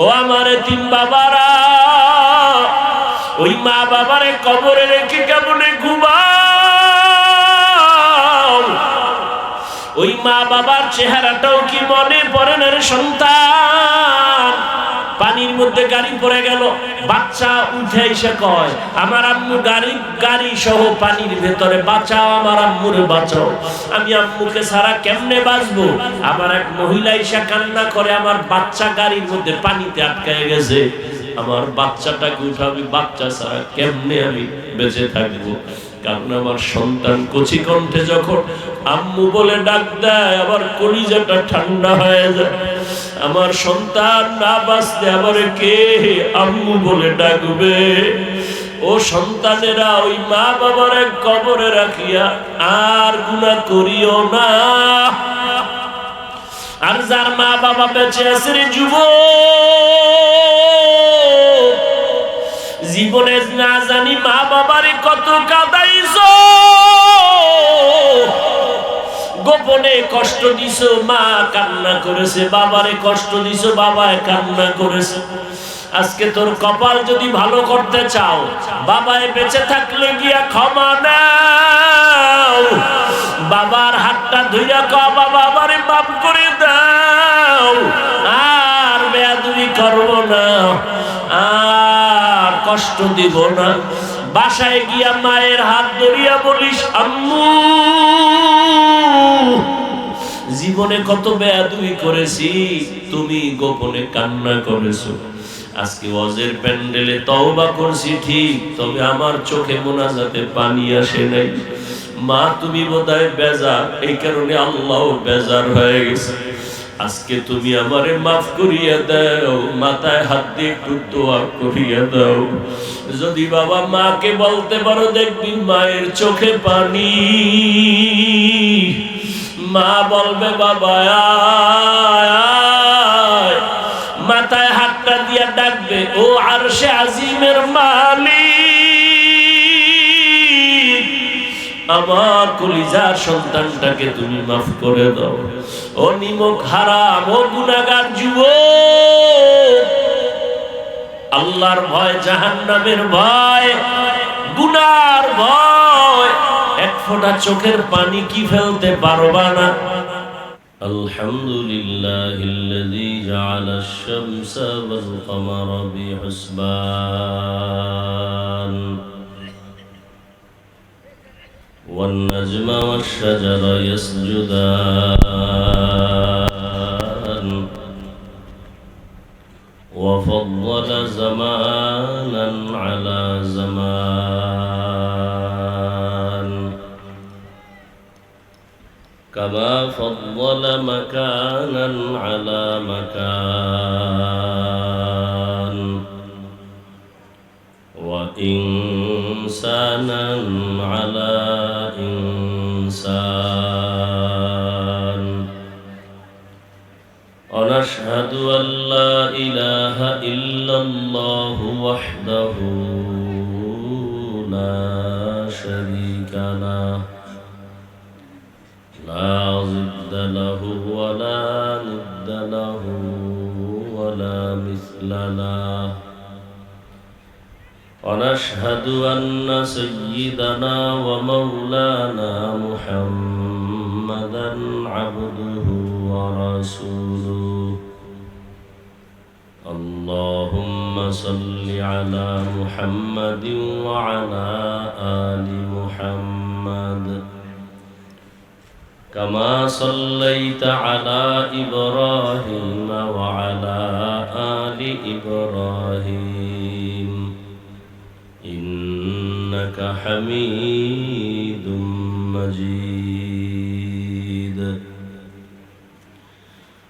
ও আমার এতিম বাবারা, ওই মা বাবারে কবরে রেখে কেমনে ঘুমাও? ওই মা বাবার চেহারাটাও কি মনে পড়ে না রে সন্তান? পানির মধ্যে গাড়ি পড়ে গেল, বাচ্চা উঠে এসে কয় আমার আম্মু গাড়ি সহ পানির ভেতরে, বাঁচাও আমার আম্মুরে বাঁচাও, আমি আম্মুকে ছাড়া কেমনে বাঁচবো? আমার এক মহিলা এসে কান্না করে আমার বাচ্চা গাড়ির মধ্যে পানিতে আটকায় গেছে, আমার বাচ্চাটাকে উঠাবি, বাচ্চা ছাড়া কেমনে আমি বেঁচে থাকবো? কারণ আমার সন্তান কচি কণ্ঠে যখন আম্মু বলে ডাক দেয় আবার কলিজাটা ঠান্ডা হয়ে যায়। আমার সন্তান না বাঁচতে আবার কে আম্মু বলে ডাকবে? ও সন্তানেরা, ওই মা বাবার এক কবরে রাখিয়া আর গুনাহ করিও না। আর যার মা বাবা বেঁচে আছে রে যুবক, জীবনে না জানি মা বাবারে কত কাঁদাইছো, গোপনে কষ্ট দিছো, মা কান্না করেছে, বাবারে কষ্ট দিছো, বাবায় কান্না করেছে। আজকে তোর কপাল যদি ভালো করতে চাও, বাবায় বেঁচে থাকলে গিয়া ক্ষমা নাও, বাবার হাতটা ধুইয়া কও বাবা আমারে মাফ করে দাও, আর বেয়াদবি করব না, আর কষ্ট দিব না। বাসায় গিয়া মায়ের হাত ধরিয়া বলিস আম্মু জীবনে কত বেয়াদবি করেছি, তুমি গোপনে কান্না করেছো। আজকে ওয়াজের প্যান্ডেলে তওবা করছি ঠিক, তবে আমার চোখে মোনাজাতে পানি আসে নাই। মা তুমি বোধহয় বেজার, এই কারণে আল্লাহও বেজার হয়ে গেছে। আজকে তুমি আমারে মাফ করিয়া দাও, মাথায় হাত দিয়ে একটু দোয়া করিয়া দাও। যদি বাবা মাকে বলতে পারো, দেখবি মায়ের চোখে পানি। মা বলবে বাবা আয়, মাথায় হাতটা দিয়া ডাকবে ও আরশে আজিমের মালিক, আমার কলিজার সন্তানটাকে তুমি মাফ করে দাও। ও নিমক হারাম, ও গুনাহগার যুবক, আল্লাহর ভয়, জাহান্নামের ভয়, গুনার ভয়, এক ফোঁটা চোখের পানি কি ফেলতে পারবা না? আলহামদুলিল্লাহিল্লাযী জাআলাশ শামসা ওয়াল কমারা বিহুসবান ওয়ান নাজমা ওয়াশ শাজারা ইয়াসজুদান ওয়া ফাদ্দালা জামানান আলা জামান কামা ফাদ্দালা মাকানান আলা মাকান ওয়া ইনসানান আলা ইনসান। ওয়া নাশহাদু আল্লা ইলাহা ইল্লাল্লাহু ওয়াহদাহু লা শারীকা লাহু لا ضد له ولا ند له ولا مثل له. ونشهد أن سيدنا ومولانا محمدا عبده ورسوله. اللهم صل على محمد وعلى آل محمد كما صليت على إبراهيم وعلى آل إبراهيم إنك حميد مجيد.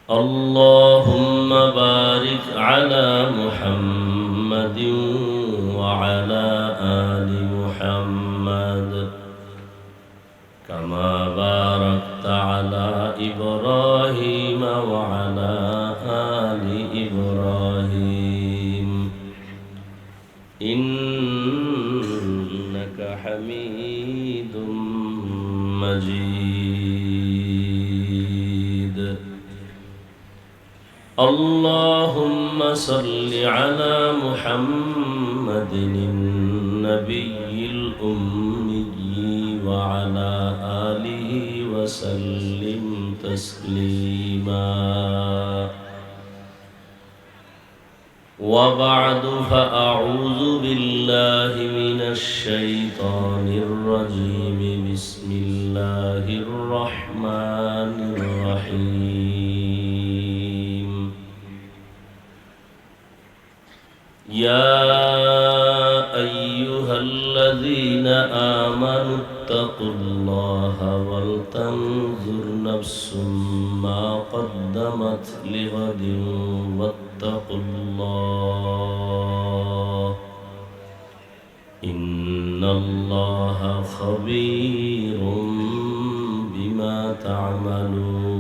اللهم بارك على محمد وعلى آل محمد كما باركت على إبراهيم وعلى آل إبراهيم إنك حميد مجيد. اللهم صل على محمد النبي الأمي وعلى آله وسلم تسليما وبعد فأعوذ بالله من الشيطان الرجيم بسم الله الرحمن الرحيم يا أيها الذين آمنوا اتقوا الله ولتنظر نفس ما قدمت لغد واتقوا الله إن الله خبير بما تعملون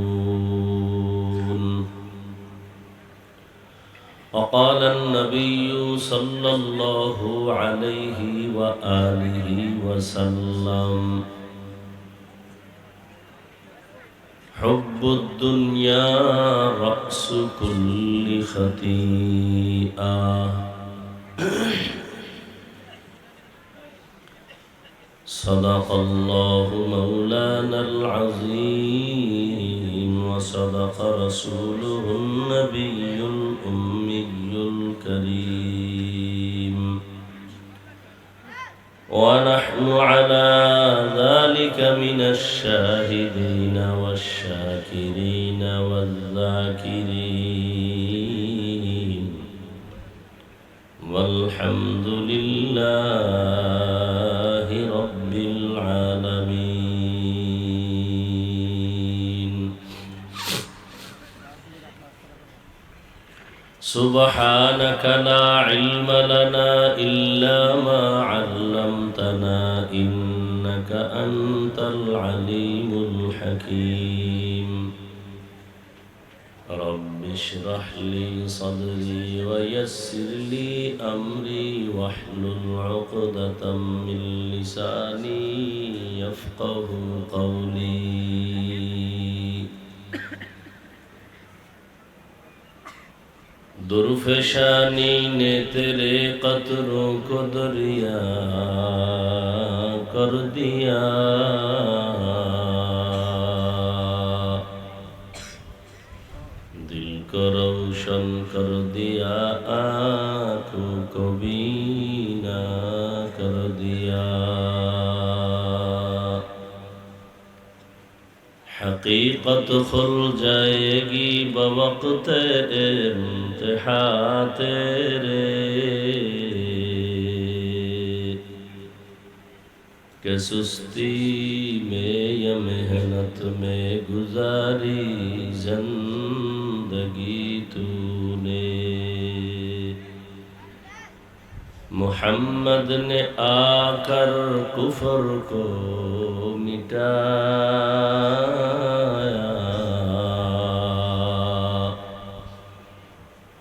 وقال النبي صلى الله عليه وآله وسلم حب الدنيا رأس كل خطيئة صدق الله مولانا العظيم وصدق رسوله النبي الأمي الكريم ونحن على ذلك من الشاهدين والشاكرين والذاكرين والحمد لله رب العالمين سبحانك لا علم لنا إلا ما علمتنا إنك أنت العليم الحكيم رب اشرح لي صدري ويسر لي أمري واحلل عقدة من لساني يفقه قولي दुर्फशानी ने तेरे कतरों को दरिया कर दिया दिल को रोशन कर दिया आँखों को बीना कर दिया हकीकत खुल जाएगी बवक्त इम्तिहा तेरे कि सुस्ती में या मेहनत में गुजारी जिंदगी तूने मुहम्मद ने आकर कुफर को मिटाया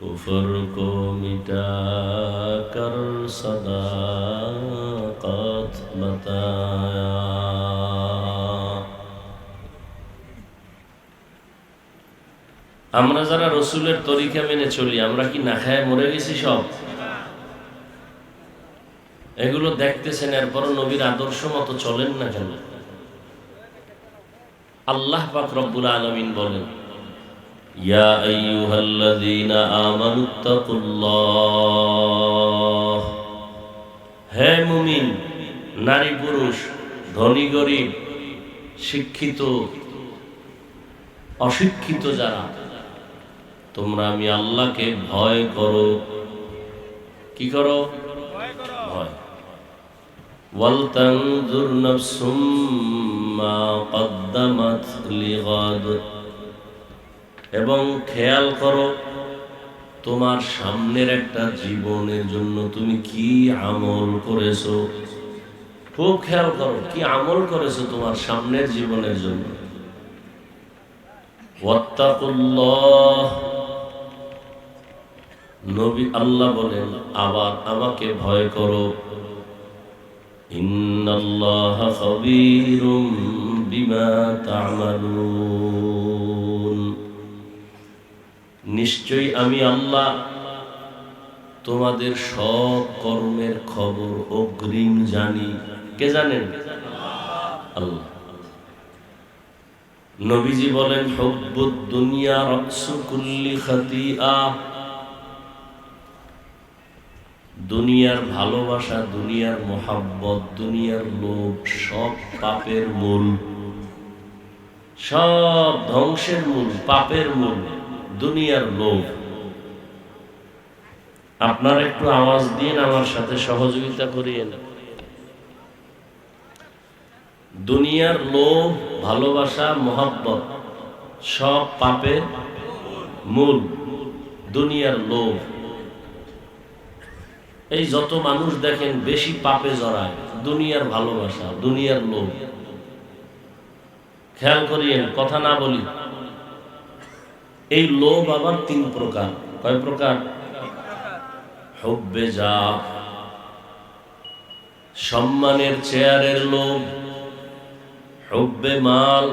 कुफर को मिटा कर सदाकत बताया আমরা যারা রসুলের তরিকা মেনে চলি আমরা কি না খায় মরে গেছি সব এগুলো দেখতেছেন এরপর নবীর আদর্শ মতো চলেন না কেন আল্লাহ পাক রব্বুল আলামিন বলেন ইয়া আইয়ুহাল্লাযীনা আমানুত্তাকুল্লাহ হে মুমিন নারী পুরুষ ধনী গরিব শিক্ষিত অশিক্ষিত যারা তোমরা আমি আল্লাহকে ভয় করো কি করো ভয় ওয়ালতানজুর নাফসুম মা কদ্দামাত লিগাদ এবং খেয়াল করো তোমার সামনের একটা জীবনের জন্য তুমি কি আমল করেছো খুব খেয়াল করো কি আমল করেছো তোমার সামনের জীবনের জন্য ওয়াত্তাকুল্লাহ নবী আল্লাহ বলেন আবার আমাকে ভয় করো ইন্নাল্লাহা খাবীরুম বিমা তা'মালুন নিশ্চয়ই আমি আল্লাহ তোমাদের সব কর্মের খবর অগ্রিম জানি। কে জানেন? আল্লাহ। নবীজি বলেন, হুব্বুদ দুনিয়া রাসু কুল্লি খাতিআ। দুনিয়ার ভালোবাসা, দুনিয়ার মোহাব্বত, দুনিয়ার লোভ সব পাপের মূল, সব ধ্বংসের মূল, পাপের মূল দুনিয়ার লোভ। আপনারা একটু আওয়াজ দিন, আমার সাথে সহযোগিতা করিয়েন। দুনিয়ার লোভ, ভালোবাসা, মোহাব্বত সব পাপের মূল, দুনিয়ার লোভ। এই যত মানুষ দেখেন বেশি পাপে জড়ায়, দুনিয়ার ভালোবাসা, দুনিয়ার লোভ। খেয়াল করিয়েন, কথা না বলি। এই লোভ আবার 3 প্রকার। কয় প্রকার? হুব্বে জাহ, সম্মানের চেয়ারের লোভ। হুব্বে মাল,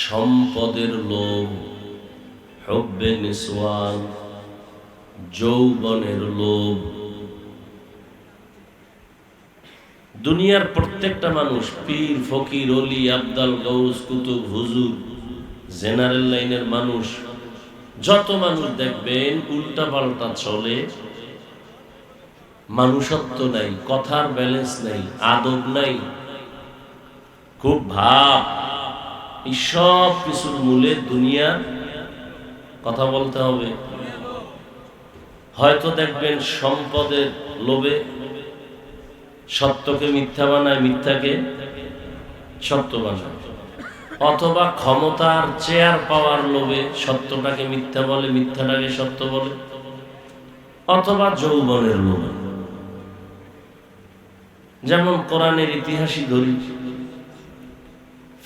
সম্পদের লোভ। হুব্বে নিসওয়ান, যৌবনের লোভ। দুনিয়ার প্রত্যেকটা মানুষ, পীর, ফকির, ওলি, আবদাল, গৌস, কুতুব, হুজুর, জেনারেল লাইনের মানুষ, যত মানুষ দেখবেন উল্টা পাল্টা চলে। মানুষত্ব নাই, কথার ব্যালেন্স নাই, আদব নাই, খুব ভাব। এই সব কিছুর মূলে দুনিয়ার কথা বলতে হবে। হয়তো দেখবেন সম্পদের লোভে সত্যকে মিথ্যা বানায়, মিথ্যাকে সত্য বানায়। অথবা ক্ষমতার চেয়ার পাওয়ার লোভে সত্যটাকে মিথ্যা বলে, মিথ্যাটাকে সত্য বলে। অথবা যৌবনের লোভে। যেমন কোরআনের ইতিহাসই ধরি,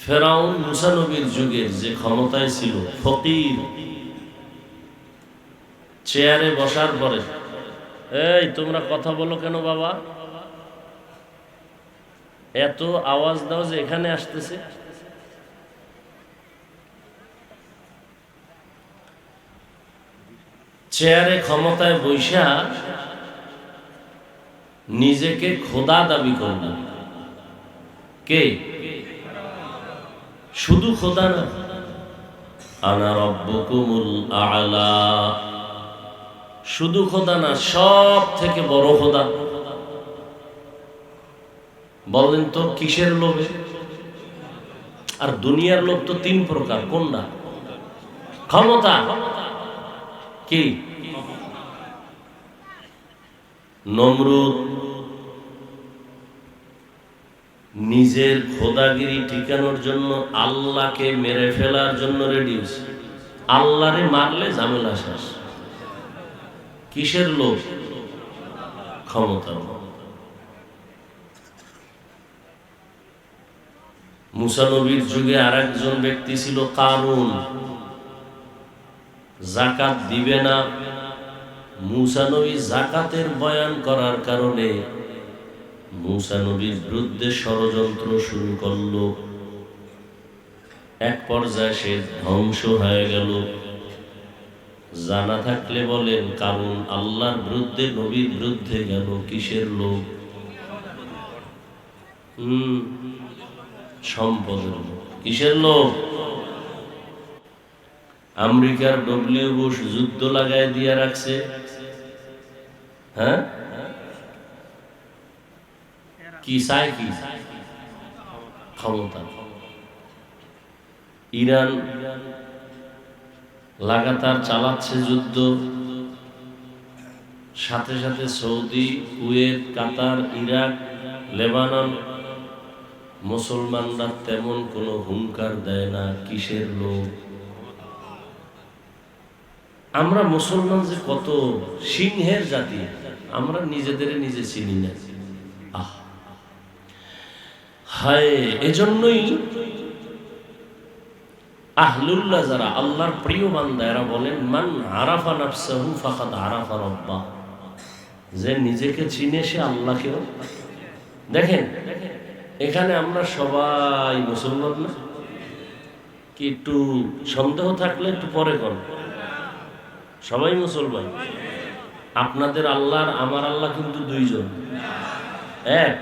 ফেরাউন মুসা নবীর যুগের যে ক্ষমতায় ছিল, ফকির, চেয়ারে বসার পরে, এই তোমরা কথা বলো কেন বাবা, এত আওয়াজ দাও যে এখানে আসতেছে। চেয়ারে ক্ষমতায় বৈশা নিজেকে খোদা দাবি করল। কে? শুধু খোদা না, আনা রব্বুকুমুল আ'লা, শুধু খোদা না, সব থেকে বড় খোদা। বলেন তো কিসের লোভে? আর দুনিয়ার লোভ তো 3 প্রকার। কোনটা? ক্ষমতা। কি? নমরুদ নিজের খোদাগিরি ঠিকানোর জন্য আল্লাহকে মেরে ফেলার জন্য রেডি হয়েছে। আল্লাহরে মারলে ঝামেলা শেষ। কিসের লোভ? ক্ষমতা। মুসা নবীর যুগে আরেকজন ব্যক্তি ছিল কারুন। যাকাত দিবে না। মুসা নবী যাকাতের বয়ান করার কারণে মুসা নবীর বিরুদ্ধে ষড়যন্ত্র শুরু করল। এক পর্যায়ে সে ধ্বংস হয়ে গেল। জানা থাকলে বলেন, কারণ আল্লাহর বিরুদ্ধে, নবীর বিরুদ্ধে গেল। কিসের লোভ? সম্পদের লোভ। কিসের লোভ? আমেরিকার ডব্লিউ বুশ যুদ্ধ লাগায় দিয়া রাখছে। হ্যাঁ, কি চায়? কি ক্ষমতা। ইরান লাগাতার চালাচ্ছে যুদ্ধ, সাথে সাথে সৌদি, কুয়েত, কাতার, ইরাক, লেবানন। মুসলমানরা তেমন কোনো হুঙ্কার দেয় না। কিসের লোভ? আমরা মুসলমান যে কত সিংহের জাতি, আমরা নিজেদের নিজে চিনি না। হায়, এজন্যই আহলুল্লাহ যারা আল্লাহর প্রিয় বান্দা, এরা বলেন, মান আরাফা নাফসাহু ফাকাদ আরাফা রাব্বাহ। যে নিজেকে চিনে সে আল্লাহকেও। দেখেন, এখানে আমরা সবাই মুসলমান না? কি একটু সন্দেহ থাকলে একটু পরে কর। সবাই মুসলমান। আপনাদের আল্লাহ আর আমার আল্লাহ কিন্তু দুইজন, এক।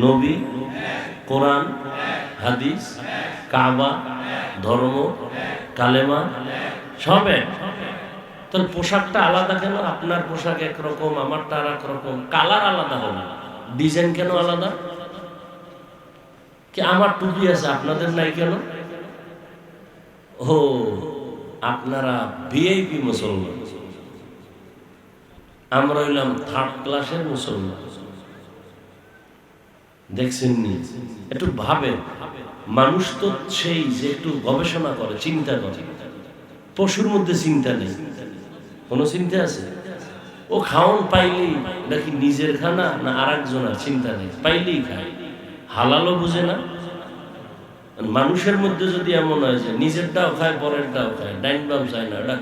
নবী, কোরআন, হাদিস, কাবা, ধর্ম, কালেমা সব এক। তাহলে পোশাকটা আলাদা কেন? আপনার পোশাক একরকম, আমারটা আর একরকম, কালার আলাদা হবে, ডিজাইন কেন আলাদা? কি আমার টুপি আছে আপনাদের নাই কেন? ও, আপনারা ভিআইপি মুসলমান, আমরা হইলাম থার্ড ক্লাসের মুসলমান। দেখছেন নি? একটু ভাবেন, মানুষ তো সেই যে একটু গবেষণা করে, চিন্তা করে। পশুর মধ্যে চিন্তা নেই, কোনো চিন্তা আছে? ও খাওন পাইলেই নাকি নিজের খানা না আর একজনের, চিন্তা নেই, পাইলেই খায়, হালালও বুঝে না। মানুষের মধ্যে যদি এমন হয় যে নিজেরটাও খায় পরেরটাও খায়, ডাইন বাম চায় না, ওটা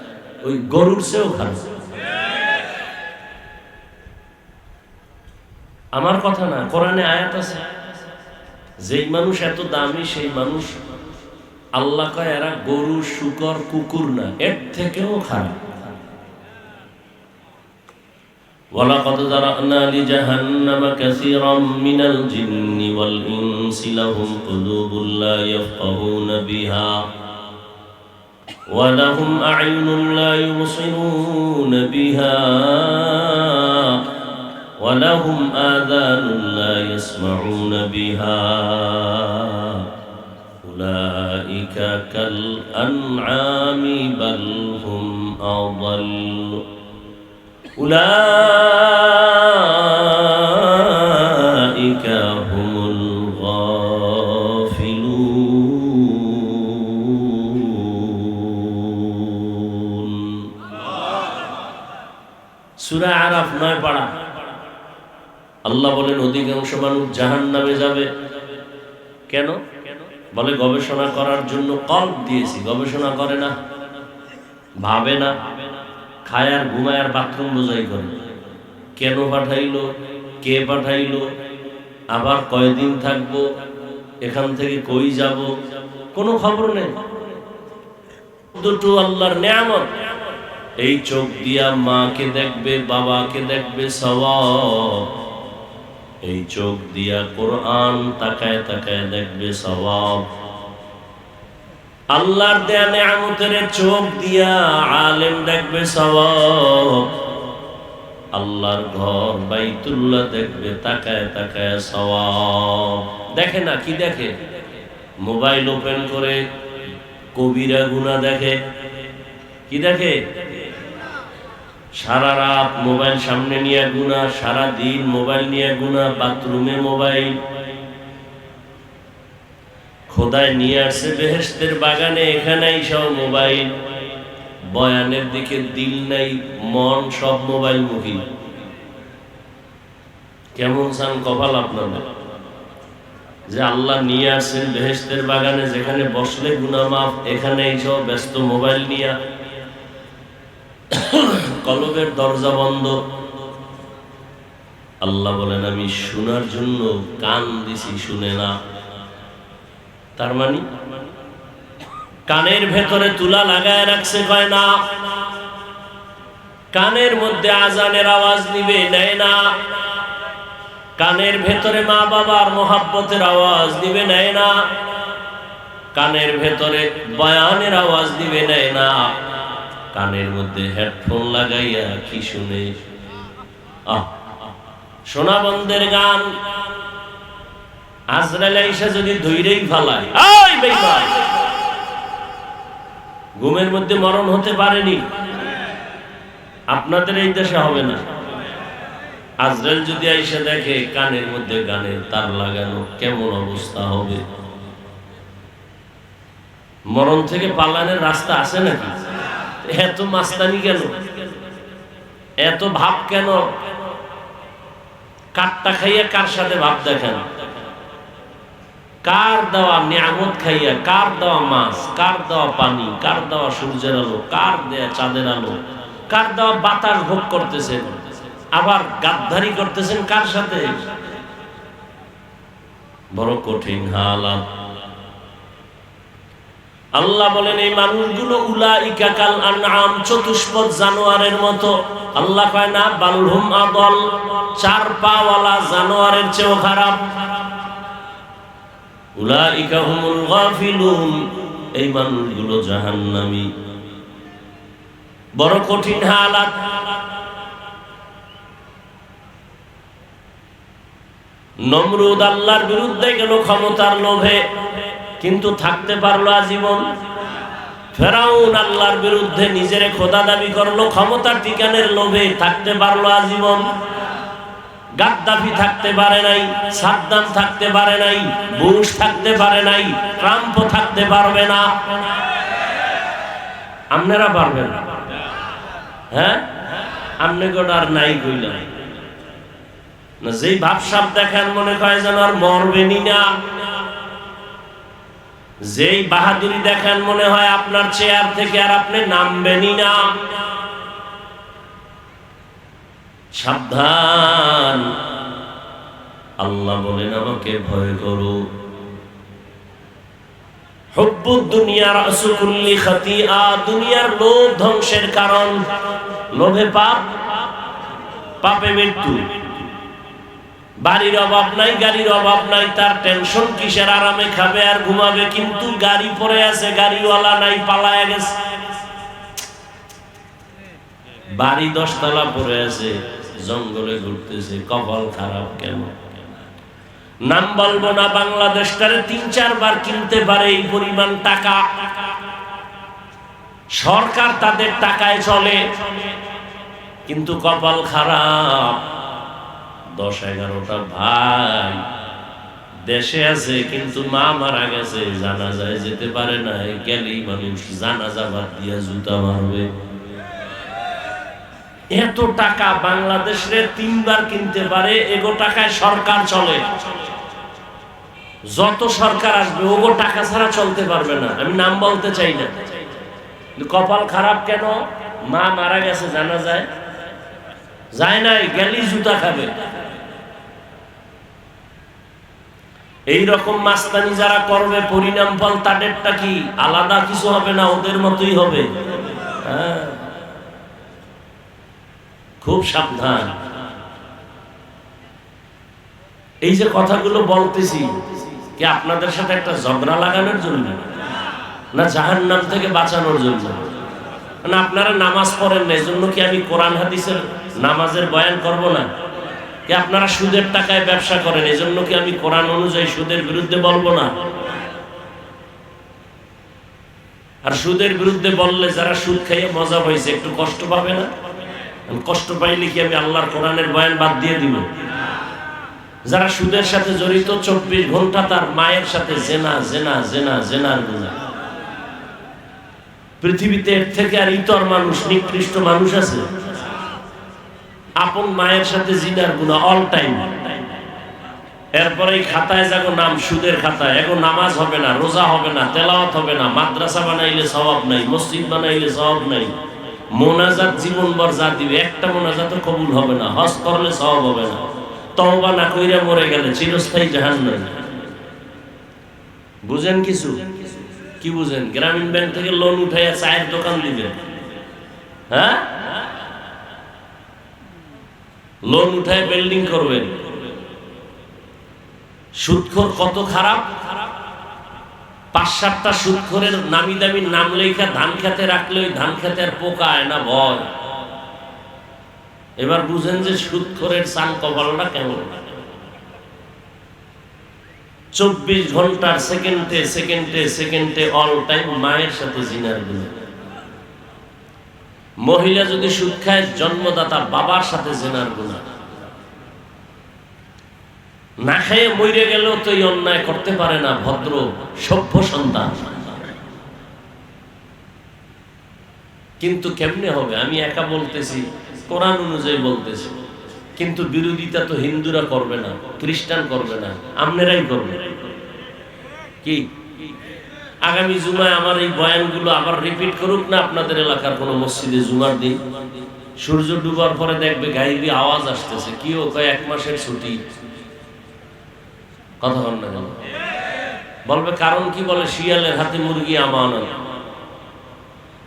ওই গরুর চেয়েও খায়। আমার কথা না, কোরআনে আয়াত আছে, যেই মানুষ এত দামি সেই মানুষ, আল্লাহ কয় এরা গরু, শুকর, কুকুর না, এর থেকেও খারাপ। ওয়ালাকাদ যারানা লিজাহান্নামা কাসীরাম মিনাল জিন্নি ওয়াল ইনসি লাহুম কুলুবুন লা ইয়াফকাহুনা বিহা ওয়া লাহুম আ'য়ুনুন লা ইউবসিরুনা বিহা ওয়া লাহুম আযানুন লা ইয়াসমাউনা বিহা উলাইকা কাল আনআমি বাল হুম আযাল উলাইকা হুমুল গাফিলুন। সূরা আরাফ 9 পারা। আল্লাহ বলেন অধিকাংশ মানুষ জাহান্নামে যাবে। কেন? বলে গবেষণা করার জন্য কল্প দিয়েছি, গবেষণা করে না, ভাবে না, খায় আর ঘুমায় আর বাথরুম বোঝাই করে। কেন পাঠাইলো, কে পাঠাইলো, আবার কয়দিন থাকবো, এখান থেকে কই যাব, কোনো খবর নেই। দুটো আল্লাহর নেয়ামত। এই চোখ দিয়া মাকে দেখবে, বাবাকে দেখবে, সওয়াব। এই চোখ দিয়া কোরআন তাকায় তাকায় দেখবে, সওয়াব। আল্লাহর দেয়া নেয়ামতের চোখ দিয়া আলেম দেখবে, সওয়াব। আল্লাহর ঘর বাইতুল্লাহ দেখবে তাকায় তাকায়, সওয়াব। দেখে না, কি দেখে? মোবাইল ওপেন করে কবিরা গুনাহ দেখে। কি দেখে? সারা রাত মোবাইল সামনে নিয়ে গুনাহ, সারা দিন মোবাইল নিয়ে গুনাহ, বাথরুমে মোবাইল। খোদায় নিয়ে আসছে বেহেশতের বাগানে, এখানেই সব মোবাইল। বয়ানের দিকে দিল নাই, মন সব মোবাইল মুখী। কেমন চান কপাল আপনাদের যে আল্লাহ নিয়ে আসছেন বেহেশতের বাগানে, যেখানে বসলে গুনাহ মাফ, এখানেই সব ব্যস্ত মোবাইল নিয়ে। কলবের দরজা বন্ধ। আল্লাহ বলেন আমি শোনার জন্য কান দিছি, শুনে না। তার মানে কানের ভেতরে তুলা লাগায় রাখছে, কয় না। কানের মধ্যে আজানের আওয়াজ নিবে, নেয় না। কানের ভেতরে মা বাবার মোহাব্বতের আওয়াজ নিবে, নেয় না। কানের ভেতরে বয়ানের আওয়াজ নিবে, নেয় না। কানের মধ্যে হেডফোন লাগাইয়া কি শুনে? সোনা বন্ধের গান। আজরাইল আইসা যদি ধইরেই ফালায়, এই বেঈমান, ঘুমের মধ্যে মরণ হতে পারেনি। আপনাদের এই দেশে হবে না। আজরাইল যদি আইসা দেখে কানের মধ্যে গানের তার লাগানো, কেমন অবস্থা হবে? মরণ থেকে পালানোর রাস্তা আছে নাকি? এত মাস্তানি কেন? এত ভাব কেন? কাঠটা খাইয়া কার সাথে ভাব দেখেন? কার দেওয়া নিয়ামত খাইয়া, কার দেওয়া মাছ, কার দেওয়া পানি, কার দেওয়া সূর্যের আলো, কার দেয়া চাঁদের আলো, কার দেওয়া বাতাস ভোগ করতেছেন, আবার গাদ্দারি করতেছেন কার সাথে? বড় কঠিন হালাত। আল্লাহ বলেন এই মানুষগুলো উলাইকা কাল আনআম, চতুষ্পদ জানোয়ারের মতো। আল্লাহ কয় না, বালহুম আদল, চার পাওয়ালা জানোয়ারের চেয়েও খারাপ। উলাইকা হুমুল গাফিলুন, এই মানুষগুলো জাহান্নামী। বড় কঠিন হালাত। নমরুদ আল্লাহর বিরুদ্ধে গেল ক্ষমতার লোভে, কিন্তু থাকতে পারলো আজীবন। ফেরাউন আল্লাহর বিরুদ্ধে নিজের খোদা দাবি করলো, ক্ষমতার ঠিকানের লোভে থাকতে পারলো আজীবন। গাদ্দাফি থাকতে পারে নাই, সাদ্দাম থাকতে পারে নাই, বুশ থাকতে পারে নাই, ট্রাম্প থাকতে পারবে না। আপনারা পারবেন না? হ্যাঁ, আপনি গোটার নাই কইলাম না। যেই ভাবসাব দেখেন মনে হয় যেন আর মরবেনই না। যেই বাহাদুরি দেখেন মনে হয় আপনার চেয়ার থেকে আর আপনি নামবেনই না। সাবধান, আল্লাহ বলেন আমাকে ভয় করো। হুব্বুদ দুনিয়া রাসু কুল্লি খাতিআ, দুনিয়ার লোভ ধ্বংসের কারণ। লোভে পাপ, পাপে মৃত্যু। বাড়ির অভাব নাই, গাড়ির অভাব নাই, তার টেনশন কিসের? আরামে খাবে আর ঘুমাবে, কিন্তু গাড়ি পড়ে আছে, গাড়িওয়ালা নাই, পালায়া গেছে। বাড়ি 10 তলা পড়ে আছে, জঙ্গলে ঘুরতেছে। কপাল খারাপ কেন? নাম বলবো না, বাংলাদেশটারে 3-4 বার কিনতে পারে এই পরিমাণ টাকা। সরকার তাদের টাকায় চলে, কিন্তু কপাল খারাপ। 10-11টা ভাই দেশে আছে, কিন্তু মা মারা গেছে, জানাজায় যেতে পারে না। গেলেই মানুষ জানাজা বাদ দিয়া জুতা মারবে। এত টাকা বাংলাদেশের 3 বার কিনতে পারে, এগো টাকায় সরকার চলে। যত সরকার আসবে ওগো টাকা ছাড়া চলতে পারবে না। আমি নাম বলতে চাই না। কপাল খারাপ কেন? মা মারা গেছে, জানা যায় যায় নাই, গেলেই জুতা খাবে। এই রকম মাস্তানি যারা করবে, পরিণাম ফল তাদেরটা কি আলাদা কিছু হবে না, ওদের মতোই হবে। হ্যাঁ, খুব সাবধান। এই যে কথাগুলো বলতেছি, কি আপনাদের সাথে একটা ঝগড়া লাগানোর জন্য না জাহান্নাম থেকে বাঁচানোর জন্য? না আপনারা নামাজ পড়েন না, এজন্য কি আমি কোরআন হাদিসের নামাজের বয়ান করব না? কি আপনারা সুদের টাকায় ব্যবসা করেন, এজন্য কি আমি কোরআন অনুযায়ী সুদের বিরুদ্ধে বলবো না? আর সুদের বিরুদ্ধে বললে যারা সুদ খাইয়ে মজা পাইছে একটু কষ্ট পাবে না? কষ্ট পাইলে কি আমি আল্লাহর কোরআনের বয়ান বাদ দিয়ে দিব? যারা সুদের সাথে জড়িত 24 ঘন্টা তার মায়ের সাথে জেনা জেনা জেনা জেনার গুনাহ। পৃথিবীতে এর থেকে আর ইতর মানুষ, নিকৃষ্ট মানুষ আছে? আপন মায়ের সাথে জিনার গুনাহ অল টাইম। এরপরে এই খাতায় যাগো নাম সুদের খাতায়, এখন নামাজ হবে না, রোজা হবে না, তেলাওয়াত হবে না, মাদ্রাসা বানাইলে সওয়াব নাই, মসজিদ বানাইলে সওয়াব নাই, মোনাজাত জীবনভর যা দিবে একটা মোনাজাতও কবুল হবে না, হজ করলে সওয়াব হবে না, তওবা না কইরা মরে গেলে চিরস্থায়ী জাহান্নাম। বুঝেন কিছু? কি বুঝেন? গ্রামীণ ব্যাংক থেকে লোন উঠাইয়া চায়ের দোকান দিবেন? হ্যাঁ, লোন উঠায় বিল্ডিং করবেন। সুদখোর কত খারাপ! 5-7টা সুদখোরের নামি দামি নাম লেখা ধান খেতে রাখলে ওই ধান খেতের পোকা আয় না ভয়। এবার বুঝেন যে সুদখোরের চান কপালটা কেমন। 24 ঘন্টার সেকেন্ডে সেকেন্ডে সেকেন্ডে অল টাইম মায়ের সাথে জিনার গুনাহ। মহিলা যদি সুদ খায় জন্মদাতা বাবার সাথে জিনার গুনাহ। না খেয়ে মরে গেলেও তো এই অন্যায় করতে পারে না ভদ্র সভ্য সন্তান। কিন্তু কেমনে হবে? আমি একা বলতেছি, কোরআন অনুযায়ী বলতেছি, কিন্তু বিরোধিতা তো হিন্দুরা করবে না, খ্রিস্টান করবে না, আপনারাই করবে। কি আগামী জুমায় আমার এই বয়ানগুলো আবার রিপিট করুক না আপনাদের এলাকার কোনো মসজিদে জুমার দিন? সূর্য ডুবার পরে দেখবে গাইবি আওয়াজ আসতেছে, কি ও কয় 1 মাসের ছুটি। কথা বল না কেন? বলবে কারণ কি? বলে শিয়ালের হাতে মুরগি আমানত।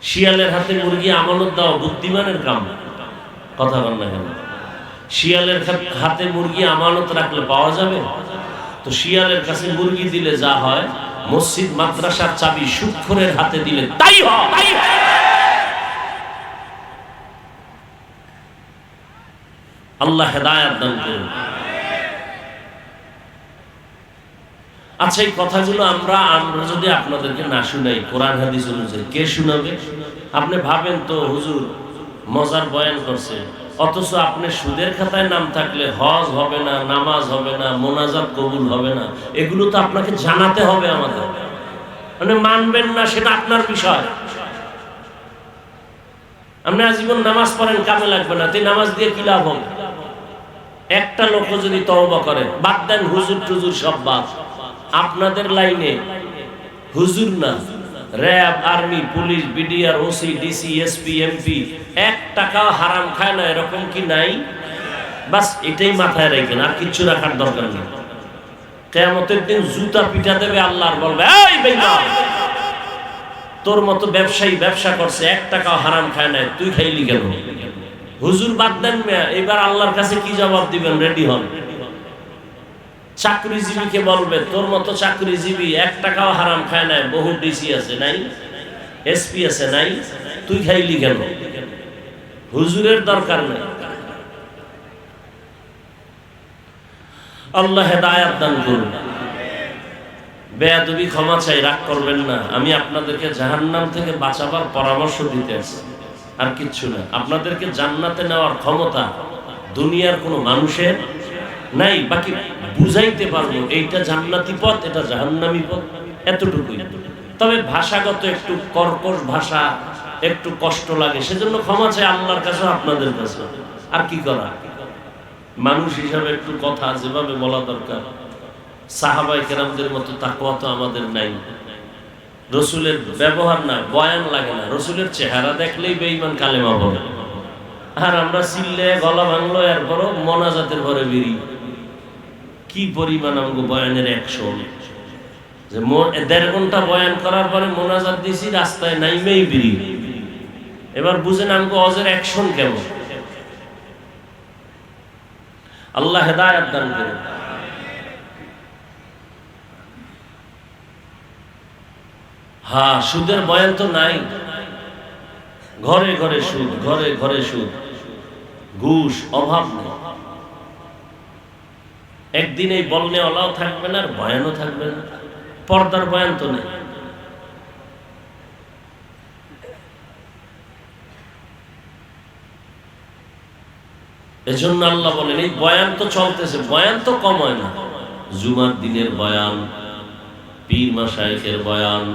শিয়ালের হাতে মুরগি আমানত দেওয়া বুদ্ধিমানের কাম। কথা বল না কেন? শিয়ালের হাতে মুরগি আমানত রাখলে পাওয়া যাবে? তো শিয়ালের কাছে মুরগি দিলে যা হয়, মসজিদ মাদ্রাসার চাবি সুৎখোরের হাতে দিলে তাই হয়। আল্লাহ হেদায়েত দান করুন। আচ্ছা, এই কথাগুলো আমরা যদি আপনাদেরকে না শুনাই কোরআন হাদিস অনুযায়ী, কে শুনাবে? আপনি ভাবেন তো, হুজুর মজার বয়ান করছে, অথচ আপনি সুদের খাতায় নাম থাকলে হজ হবে না, নামাজ হবে না, মোনাজাত কবুল হবে না। এগুলো তো আপনাকে জানাতে হবে আমাদের। মানে মানবেন না সেটা আপনার বিষয়। আপনি আজীবন নামাজ পড়েন, কামে লাগবে না, তুই নামাজ দিয়ে কি লাভ হবে? একটা লোক যদি তওবা করে, বাদ দেন হুজুর টুজুর সব বাদ, আপনাদের লাইনে হুজুর না, RAB, army, police, BDR, OC, DC, SP, MP 1 টাকাও হারাম খায় না, এরকম কি নাই? বাস এটাই মাথায় রাখেন, আর কিচ্ছু রাখার দরকার নেই। কিয়ামতের দিন জুতা পিটা দেবে আল্লাহ, আর বলবে, এই বেঈমান, তোর মতো ব্যবসায়ী ব্যবসা করছে, 1 টাকাও হারাম খায় না, তুই খাইলি কেন? হুজুর বাদ দেন মিয়া, এবার আল্লাহর কাছে কি জবাব দিবেন? রেডি হন। চাকরিজীবীকে বলবে, তোর মতো চাকরিজীবী 1 টাকাও হারাম খায় না, বহু ডিসি আছে নাই, এসপি আছে নাই, তুই খাইলি কেন? হুজুরের দরকার নেই। আল্লাহ হেদায়েত দান করুন। বেয়াদবি ক্ষমা চাই, রাগ করবেন না। আমি আপনাদেরকে জাহান্নাম থেকে বাঁচাবার পরামর্শ দিতে আসছি, আর কিচ্ছু না। আপনাদেরকে জান্নাতে নেওয়ার ক্ষমতা দুনিয়ার কোনো মানুষের নাই। বাকি বুঝাইতে পারবো এইটা জান্নাতি পথ, এটা জাহান্নামী পথ, এতটুকুই। তবে ভাষাগত একটু কর্কশ ভাষা, একটু কষ্ট লাগে, সেজন্য ক্ষমা চাই আল্লাহর কাছে, আপনাদের কাছে। আর কি করা, মানুষ হিসাবে একটু কথা যেভাবে বলা দরকার। সাহাবায়ে কেরামদের মতো তাকওয়া তো আমাদের নাই। রসুলের ব্যবহার না, বয়ান লাগে না, রসুলের চেহারা দেখলেই বেঈমান কালেমা বলে। আর আমরা চিল্লে গলা ভাঙলো, এরপরও মোনাজাতের ঘরে বেরি। কি পরিমাণ আমগো বয়ানের অ্যাকশন, যে 1.5 ঘন্টা বয়ান করার পরে মোনাজাত দিছি, রাস্তায় নাইমেই বেরি। এবার বুঝেন আমগো অজের অ্যাকশন কেমন। আল্লাহ হেদায়েত দান করুন। হ্যাঁ, সুদের বয়ান তো নাই, ঘরে ঘরে সুদ, ঘরে ঘরে সুদ, ঘুষ, অভাব নেই। একদিন এই বলনে ওলাও থাকবে না, আর বয়ানও থাকবে না। পর্দার বয়ান তো নেই। এজন্য আল্লাহ বলেন, এই বয়ান তো চলতেছে, বয়ান তো কম হয় না। জুমার দিনের বয়ান, পীর মাশায়েখের বয়ান,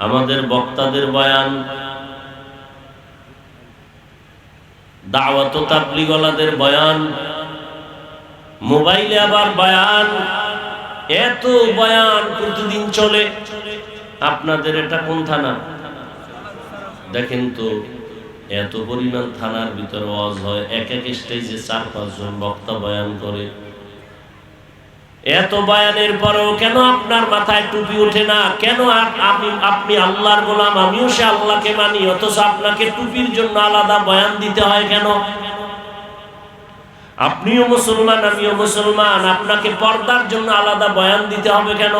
আমাদের বক্তাদের বয়ান, দাওয়াত ও তাবলীগওয়ালাদের বয়ান, মোবাইলে আবার বয়ান, এত বয়ান প্রতিদিন চলে। আপনাদের এটা কোন থানা? দেখেন তো, এত পরিমাণ থানার ভিতরে ওয়াজ হয়, এক এক স্টেজে 4-5 জন বক্তা বয়ান করে। এত বয়ানের পরেও কেন আপনার মাথায় টুপি ওঠে না? কেন আপনি আল্লাহর গোলাম, আমিও সে আল্লাহকে মানি, অথচ আপনাকে টুপির জন্য আলাদা বয়ান দিতে হয় কেন? আপনিও মুসলমান, আমিও মুসলমান, আপনাকে পর্দার জন্য আলাদা বয়ান দিতে হবে কেন?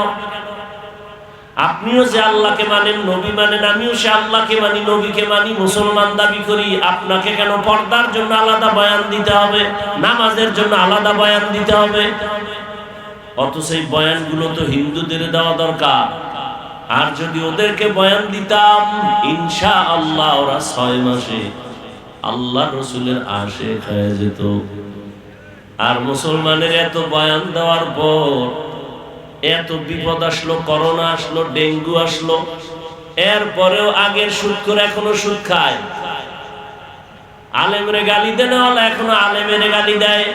আপনিও যে আল্লাহকে মানেন, নবী মানেন, আমিও সে আল্লাহকে মানি, নবীকে মানি, মুসলমান দাবি করি, আপনাকে কেন পর্দার জন্য আলাদা বয়ান দিতে হবে, নামাজের জন্য আলাদা বয়ান দিতে হবে? অথচ এই বয়ানগুলো তো হিন্দুদের দেওয়া দরকার। আর যদি ওদেরকে বয়ান দিতাম, ইনশাআল্লাহ ওরা 6 মাসে আল্লাহ রসুলের আশিক হয়ে যেত। আর মুসলমানের এত বয়ান দেওয়ার পর এত বিপদ আসলো, করোনা আসলো, ডেঙ্গু আসলো, এরপরেও আগের সুদ করে এখনো সুদ খায়। আলেমরে গালি দেনেওয়ালা এখনো আলেমের গালি দেয়।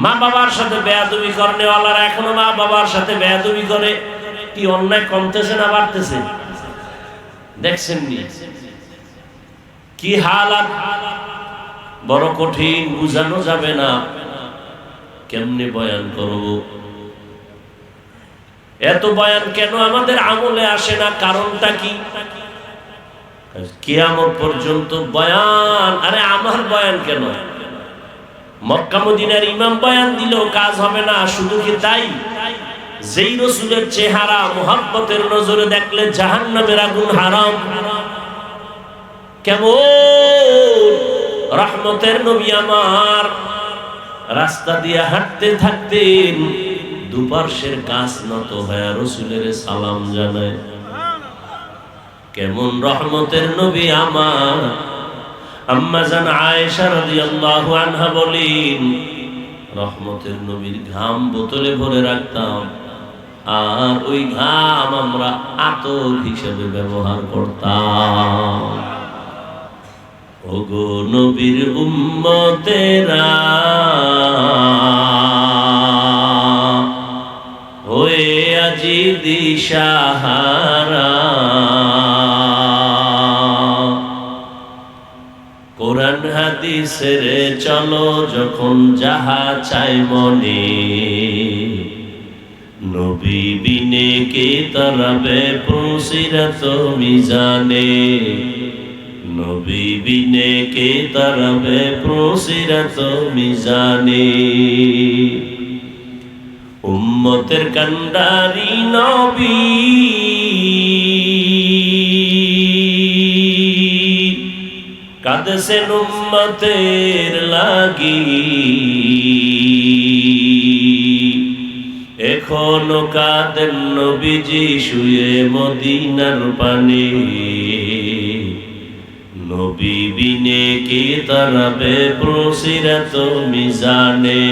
মা বাবার সাথে বেয়াদবি করনেওয়ালারা এখনো মা বাবার সাথে বেয়াদবি করে। কি অন্যায় কমতেছে না বাড়তেছে? দেখছেন নি কি হালাত? বড় কঠিন, বুঝানো যাবে না। কেমনে বয়ান করব? এত বয়ান কেন আমাদের আমলে আসে না? কারণটা কি? কিয়ামত পর্যন্ত বয়ান। আরে আমার বয়ান কেন, মক্কা মদিনার ইমাম বয়ান দিলেও কাজ হবে না। শুধু কি তাই, যেই রসুলের চেহারা মুহাব্বতের নজরে দেখলে জাহান্নামের আগুন হারাম, কেমন রহমতের নবী আমার রাস্তা দিয়ে হাঁটতে থাকতেন, দুপার্শ্বের গাছ নত হয়ে রসুলের সালাম জানায়। কেমন রহমতের নবী আমার। আম্মা জান আয়েশা রাদিয়াল্লাহু আনহা বলেন, রহমতের নবীর ঘাম বোতলে ভরে রাখতাম, আর ওই ঘাম আমরা আতর হিসেবে ব্যবহার করতাম। ওগো নবীর উম্মতেরা হয়ে আজি দিশাহারা, কোরআন হাদিসের চলো যখন যাহা চাই মনে, নবী বিনে কে তরবে পুসিরত মিজানে, নবী বিনে কে তরবে পুসিরত মিজানে। উম্মতের কান্ডারি নবী কাঁদছেন উম্মতের লাগি, এখনো কাঁদেন নবীজি শুয়ে মদিনার পানে, নবী বিনে কে তারাবে পুসিরত মিজানে,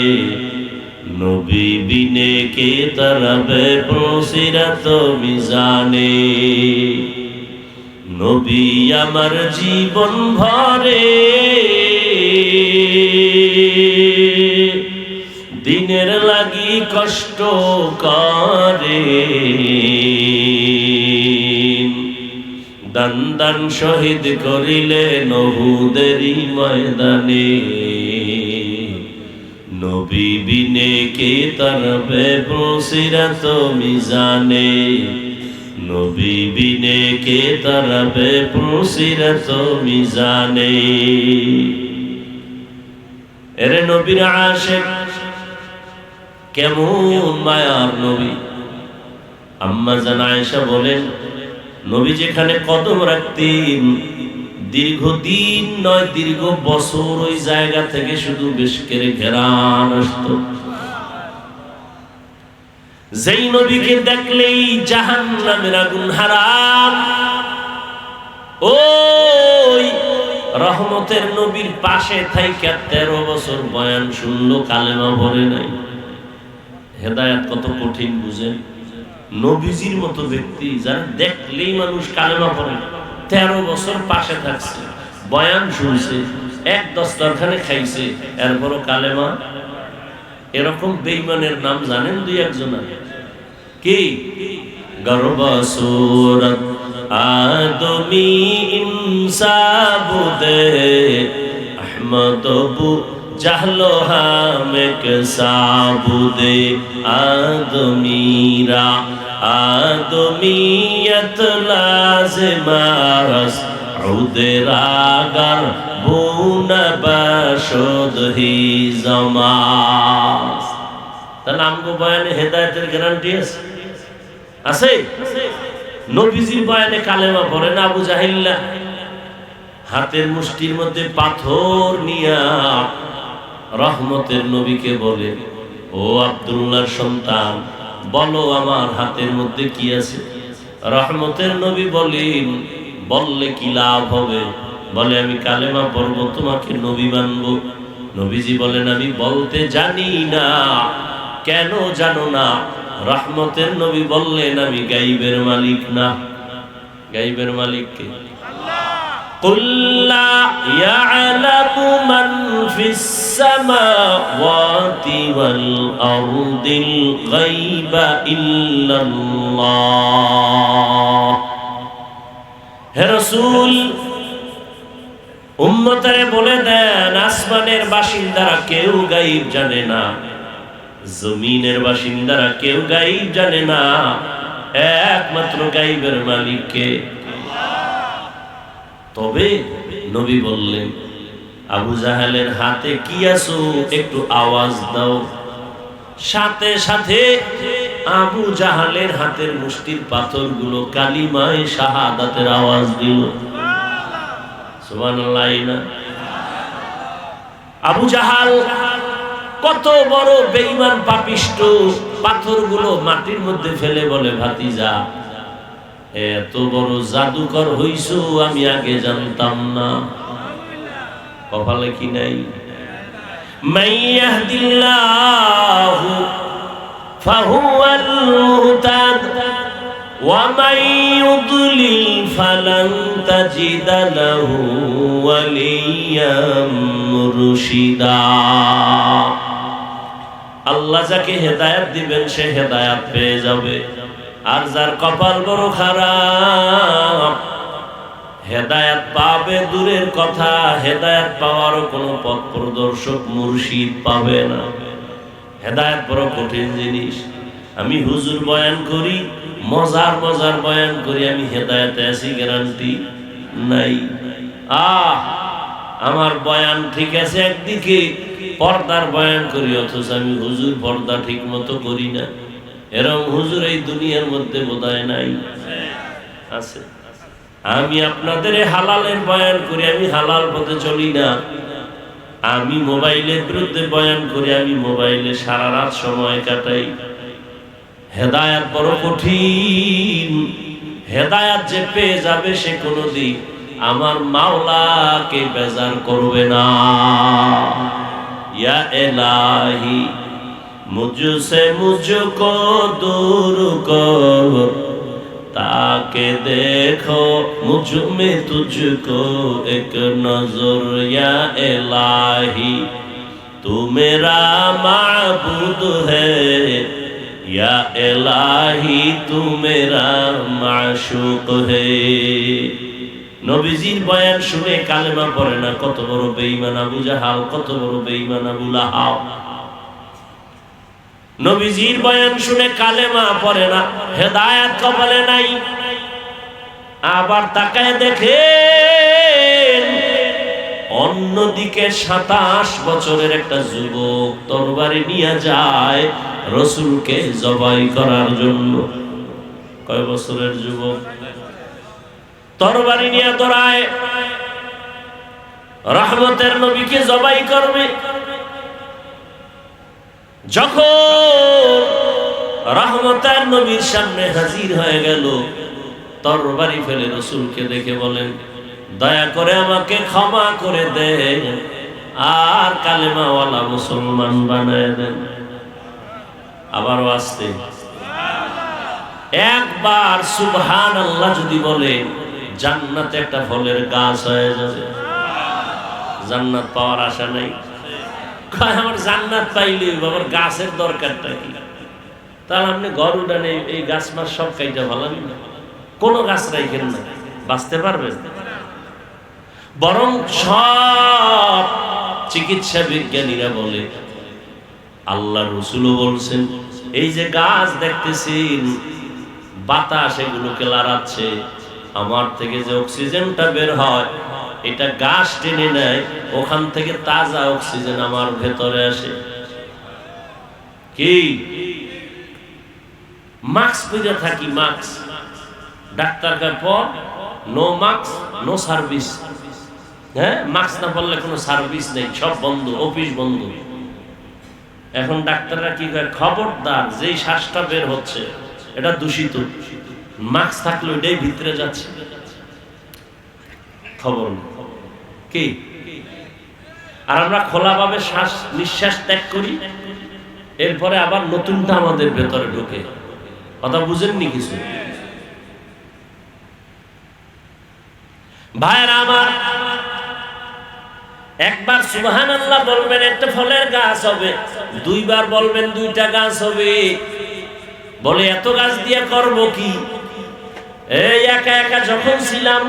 নবী বিনে কে তারাবে পুসিরত মিজানে। নবী আমার জীবন ভরে দিনের লাগি কষ্ট করে, দান দান শহীদ করিলে উহুদেরই ময়দানে, নবী বিনে কে তারবে পুসিরত মিজানে, নবী বিনে কে তারবে পুসিরত মিজানে। এরে নবীর আশিক কেমন মায়ার নবী। আম্মা জান আয়েশা বলেন, নবী যেখানে কদম রাখতেন দীর্ঘদিন নয় দীর্ঘ বছর ওই জায়গা থেকে শুধু মিশকের ঘেরান আসতো। যেই নবীকে দেখলেই জাহান্নামের আগুন হারাম। ওই রহমতের নবীর পাশে থাইকা 13 বছর বয়ান শুনলো, কালেমা পড়ে নাই। হেদায়েত কত কঠিন বুঝেন। নবীজির মতো ব্যক্তি যারা দেখলেই মানুষ কালেমা পড়ে, 13 বছর পাশে থাকছে, বয়ান শুনছে, এক দস্তরখানে খাইছে, এরপরও কালেমা। এরকম বেঈমানের নাম জানেন দুই একজন? কি? গর্ব সুরত আদমি ইনসাবুদে আহমদ বু জাহলো হামেক সাবুদে আদমিরা আদমিয়ত লাজমাস উদরাগার বুনবাশদহি জমাস। তাহলে আমগো বয়ানে হেদায়েতের গ্যারান্টি আছে? আছে? নবীজির বয়ানে কালেমা পড়ে না আবু জাহিল্লা হাতের মুষ্টির মধ্যে পাথর নিয়া রহমতের নবীকে বলে, ও আব্দুল্লাহর সন্তান, বলো আমার হাতের মধ্যে কি আছে? রহমতের নবী বলেন, বললে কি লাভ হবে? বলে আমি কালেমা পড়বো, তোমাকে নবী মানবো। নবীজি বলেন, আমি বলতে জানি না। কেন জানো না? রহমতের নবী বললেন, আমি গাইবের মালিক না। গাইবের মালিক কে? قل لا يعلم من في السماوات والأرض الغيب إلا الله। হে রাসূল, উম্মতরে বলে দেন, আসমানের বাসিন্দারা কেউ গায়ব জানে না, জমিনের বাসিন্দারা কেউ গায়ব জানে না, একমাত্র গায়বের মালিক কে? তবে নবী বললেন, আবু জাহেলের হাতে কি আছো একটু আওয়াজ দাও। সাথে সাথে আবু জাহেলের হাতের মুষ্টির পাথরগুলো কালিমায়ে শাহাদাতের আওয়াজ দিল। সুবহানাল্লাহ। না আবু জাহাল কত বড় বেঈমান পাপিষ্ঠ, পাথরগুলো মাটির মধ্যে ফেলে বলে, ভাতিজা এত বড় জাদুকর হইছো আমি আগে জানতাম না। কপালে কি নাই? মাইয়াহদিল্লাহু ফাহুয়াল মুহতাদ ওয়া মান ইউদ্লিল ফালান তাজিদা লাহু ওয়ালিয়াম মুরশিদা। আল্লাহ যাকে হেদায়েত দিবেন সে হেদায়েত পেয়ে যাবে, আর যার কপাল বড় খারাপ হেদায়েত পাবে দূরের কথা, হেদায়েত পাওয়ারও কোনো পথ প্রদর্শক মুর্শিদ পাবে না। হেদায়েত বড় কঠিন জিনিস। আমি হুজুর বয়ান করি, মজার মজার বয়ান করি, আমি হেদায়েতে আছি গ্যারান্টি নাই। আমার বয়ান ঠিক আছে একদিকে, পর্দার বয়ান করি, অথচ আমি হুজুর পর্দা ঠিক মতো করি না। এরকম হুজুর এই দুনিয়ার মধ্যে বোধহয় নাই। আছে। আমি আপনাদের হালালের বয়ান করি, আমি হালাল পথে চলি না। আমি মোবাইলের বিরুদ্ধে বয়ান করি, আমি মোবাইলে সারা রাত সময় কাটাই। হেদায়েত বড় কঠিন। হেদায়েত যে পেয়ে যাবে সে কোনোদিন আমার মাওলাকে বেজার করবে না। ইয়া ইলাহি মুঝসে মুঝকো दूर कर, ताके देखो मुझ में तुझको एक नजर। या इलाही तू मेरा माबूद है, या इलाही तू मेरा माशूक है। নবীজির বয়ান শুনে কালেমা পড়ে না, কত বড় বেঈমান আবু জাহাল, কত বড় বেঈমান আবু লাহাব। নবীজির বয়ান শুনে কালেমা পড়ে না, হেদায়েত কপালে নাই। আবার তাকায় দেখেন অন্যদিকে 27 বছরের একটা যুবক তরবারি নিয়ে যায় রাসূলকে জবাই করার জন্য। কয় বছরের যুবক? তরবারি নিয়ে দৌড়ায় রহমতের নবীকে জবাই করবে। যখন রহমতের নবীর সামনে হাজির হয়ে গেল, তরবারি ফেলে রাসূলকে দেখে বলেন, দয়া করে আমাকে ক্ষমা করে দেন আর কালেমাওয়ালা মুসলমান বানায় দেন। আবারও আসতে একবার সুবহানাল্লাহ যদি বলে, জান্নাতে একটা ফলের গাছ হয়ে যাবে। জান্নাত পাওয়ার আশা নাই? আমার জান্নাত পাইলে বাবার গাছের দরকারটা কি? তাহলে আপনি ঘর উঠানে এই গাছ মাছ সব কাইটা ভালো না, কোনো গাছ রাখেন না, বাঁচতে পারবেন? বরং সব চিকিৎসা বিজ্ঞানীরা বলে, আল্লাহ রাসূলও বলছেন, এই যে গাছ দেখতেছেন বাতাস এগুলোকে লড়াচ্ছে, আমার থেকে যে অক্সিজেনটা বের হয় এটা গাছ টেনে নেয়, ওখান থেকে তাজা অক্সিজেন আমার ভেতরে আসে। কি মাস্ক পরে থাকি, মাস্ক ডাক্তার পর নো মাস্ক নো সার্ভিস। হ্যাঁ, মাস্ক না পরলে কোনো সার্ভিস নেই, সব বন্ধ, অফিস বন্ধ। এখন ডাক্তাররা কি করে, খবরদার যেই শ্বাসটা বের হচ্ছে এটা দূষিত, মাস্ক থাকলে ওইটাই ভিতরে যাচ্ছে, খবর নেই। কি আর আমরা খোলাভাবে শ্বাস নিঃশ্বাস ত্যাগ করি, এরপরে আবার নতুনটা আমাদের ভেতরে ঢোকে। কথা বুঝেননি কিছু? ভাইরা আমার, একবার সুবহানাল্লাহ বলবেন একটা ফলের গাছ হবে, দুইবার বলবেন দুইটা গাছ হবে। বলে এত গাছ দিয়ে করব কি? এই একা একা যখন ছিলাম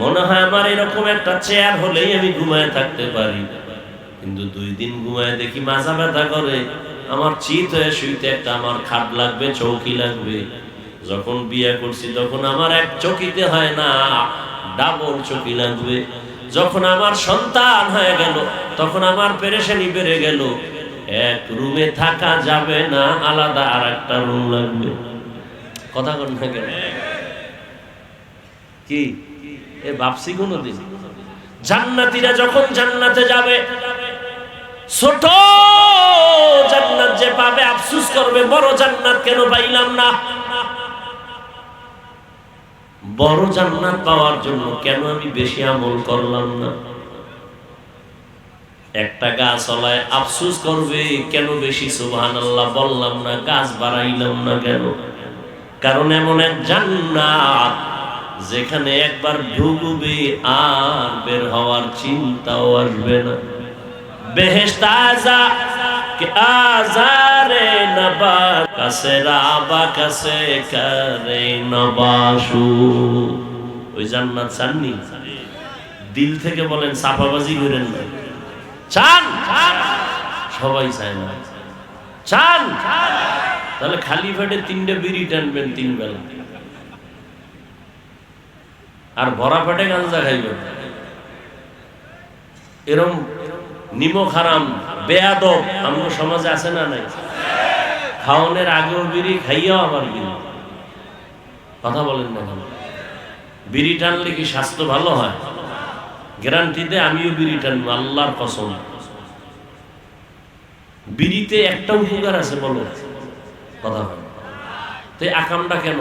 মনে হয় আমার এরকম একটা চেয়ার হলেই আমি ঘুমায় থাকতে পারি, কিন্তু 2 দিন ঘুমায় দেখি মাথা ব্যথা করে, আমার চিত হয়ে শুইতে একটা আমার খাট লাগবে, চৌকি লাগবে। যখন বিয়ে করছি তখন আমার এক চৌকিতে হয় না, ডাবল চকি লাগবে। যখন আমার সন্তান হয়ে গেল তখন আমার পেরেশানি বেড়ে গেল, এক রুমে থাকা যাবে না, আলাদা আর একটা রুম লাগবে। কথা বল না কেন? কি এ ভাবছি কোনদিন? জান্নাতীরা যখন জান্নাতে যাবে, ছোট জান্নাত যে পাবে আফসোস করবে, বড় জান্নাত কেন পাইলাম না। বড় জান্নাত পাওয়ার জন্য কেন আমি বেশি আমল করলাম না। একটা গাছ হলায় আফসোস করবে, কেন বেশি সুবহানাল্লাহ বললাম না, গাছ বাড়াইলাম না কেন? কারণ এমন এক জান্নাত যেখানে একবার ঢুকবে আর বের হওয়ার চিন্তাও আসবে না। বেহেশত আযা কে আজারে নবা কাছে রাবা কাছে করে নবাসু। ওই জান্নাত চাননি? দিল থেকে বলেন, সাফাবাজি করেন না। চান? সবাই চায় না। চান? তাহলে খালি পেটে 3টে বিড়ি টানবেন 3 বেলা, আর ভরা পেটে গাঁজা খাইবেন। এরম নিমক হারাম বেয়াদব আমাদের সমাজে আছে না নাই? খাওয়ানোর আগেও বিড়ি, খাইয়াও আবার বিড়ি। কথা বলেন না কেন? বিড়ি টানলে কি স্বাস্থ্য ভালো হয়? গ্যারান্টিতে আমিও বিড়ি টানবো, আল্লাহর কসম। বিড়িতে একটা উপকার আছে, বলো। কথা বল। তো আকামটা কেন?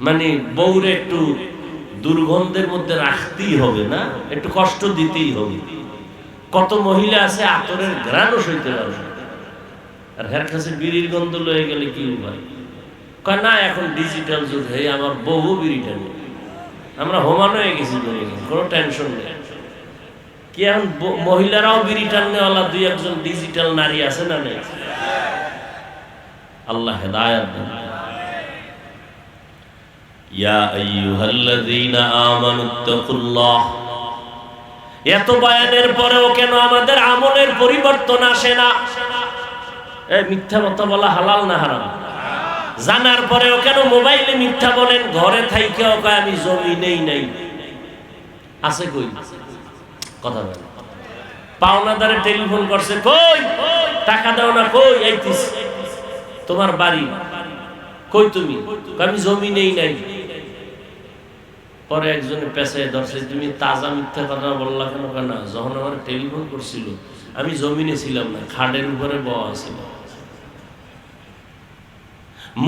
মানে বউরে একটু দুর্গন্ধের মধ্যে রাখতেই হবে না, একটু কষ্ট দিতেই হবে। কত মহিলা আছে আতরের ঘ্রাণও সইতে পারে না, আর হের কাছে বিড়ির গন্ধ লয়ে গেলে কি উপায়? কয় না, এখন ডিজিটাল যুগ, হে আমার বউ বিড়ি টানে, আমরা হোমানো হয়ে গেছি, কোনো টেনশন নেই। কি এখন মহিলারাও বিড়ি টাননেওয়ালা 2-1 ডিজিটাল নারী আছে না নেই? আল্লাহ হেদায়েত দেন। ইয়া আইয়ুহাল্লাযীনা আমানুত্তাকুল্লাহ। এত বয়ানের পরেও কেন আমাদের আমলের পরিবর্তন আসে না? এই মিথ্যা কথা বলা হালাল না হারাম? জানার পরেও কেন মোবাইলে মিথ্যা বলেন? ঘরে থাইকেও কয় আমি জমি নেই নাই। আছে কই? কথা বলেন। পাওনাদারে টেলিফোন করছে, কই টাকা দাও না, কই আইতিস, তোমার বাড়ি কই, তুমি? আমি জমি নেই নাই। পরে একজনের পেছায় ধরছে, তুমি তাজা মিথ্যা কথা বললা কেন? না, যখন আমার টেলিফোন করছিল আমি জমিনে ছিলাম না, খাটের উপরে বওয়া ছিল।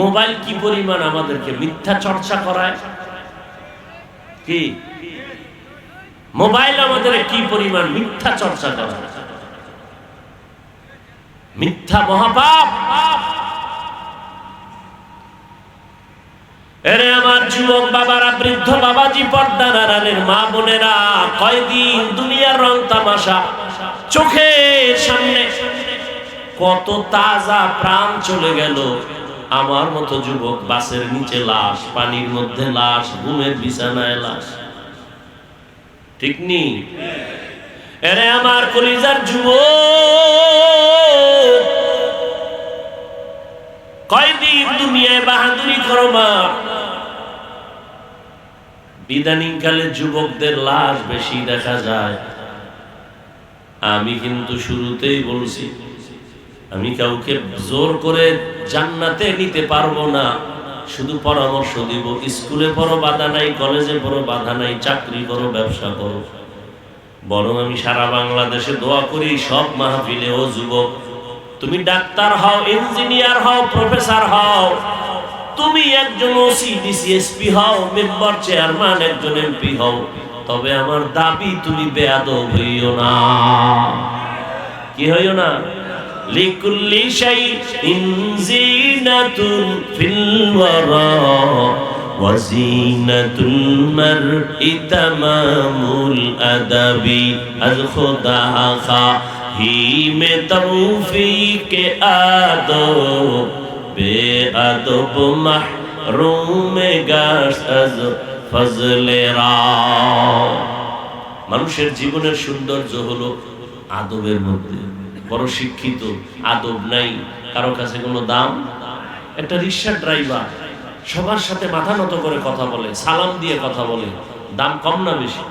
মোবাইল কি পরিমাণ আমাদেরকে মিথ্যা চর্চা করায়? কি মোবাইল আমাদের কি পরিমাণ মিথ্যা চর্চা করায়? মিথ্যা মহাপাপ। এরে আমার যুবক বাবারা, বৃদ্ধ বাবাজি, পর্দার আড়ালের মা বোনেরা, কয়দিন দুনিয়ার রং তামাশা চোখের সামনে, কত তাজা প্রাণ চলে গেল। আমার মতো যুবক, বাসের নিচে লাশ, পানির মধ্যে লাশ, ঘুমের বিছানায় লাশ। ঠিক নেই? এরে আমার কলিজার যুবক, কয়দিন দুনিয়ায় বাহাদুরি করো মা। ইদানিং কালে যুবকদের লাশ বেশি দেখা যায়। আমি কিন্তু শুরুতেই বলছি, আমি কাউকে জোর করে জান্নাতে নিতে পারবো না, শুধু পরামর্শ দিব। স্কুলে পড়ো বাধা নাই, কলেজে পড়ো বাধা নাই, চাকরি করো, ব্যবসা করো। বরং আমি সারা বাংলাদেশে দোয়া করি, সব মাহফিলে, ও যুবক, তুমি ডাক্তার হও, ইঞ্জিনিয়ার হও, প্রফেসর হও, তুমি একজন ওসি, ডিসি, এসপি হও, মেম্বার, চেয়ারম্যান, একজন এমপি হও, তবে আমার দাবি তুমি বেয়াদব হইও না। কি হইও না? লিকুল্লি শাইইন জিনাতুন ফিল ওয়ারা ওয়া জিনাতুল মারই তামামুল আদাবি আল খুদা খাহি মে তৌফিক আদব বেআদব মাহরুম গাশ আজ ফজলে রা। মানুষের জীবনের সৌন্দর্য হলো আদবের মধ্যে। বড় শিক্ষিত, আদব নাই, কারো কাছে কোনো দাম। একটা রিক্সা ড্রাইভার সবার সাথে মাথা নত করে কথা বলে, সালাম দিয়ে কথা বলে। দাম কম না বেশি?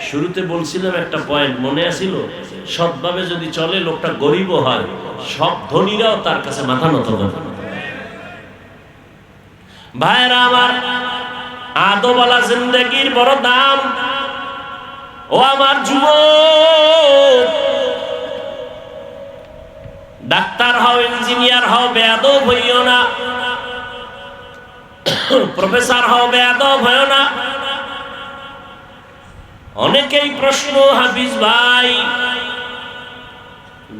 শুরুতে বলছিলাম একটা পয়েন্ট মনে আছিল, সৎভাবে যদি চলে লোকটা গরিব হয়, সব ধনীরাও তার কাছে মাথা নত করে। ভাইরা আমার, আদোওয়ালা জিন্দেগির বড় দাম। ও আমার যুবক, ডাক্তার হও, ইঞ্জিনিয়ার হও, বেয়াদব হইও না। প্রফেসর হও, বেয়াদব হইও না। অনেকেই প্রশ্ন, হাফিজ ভাই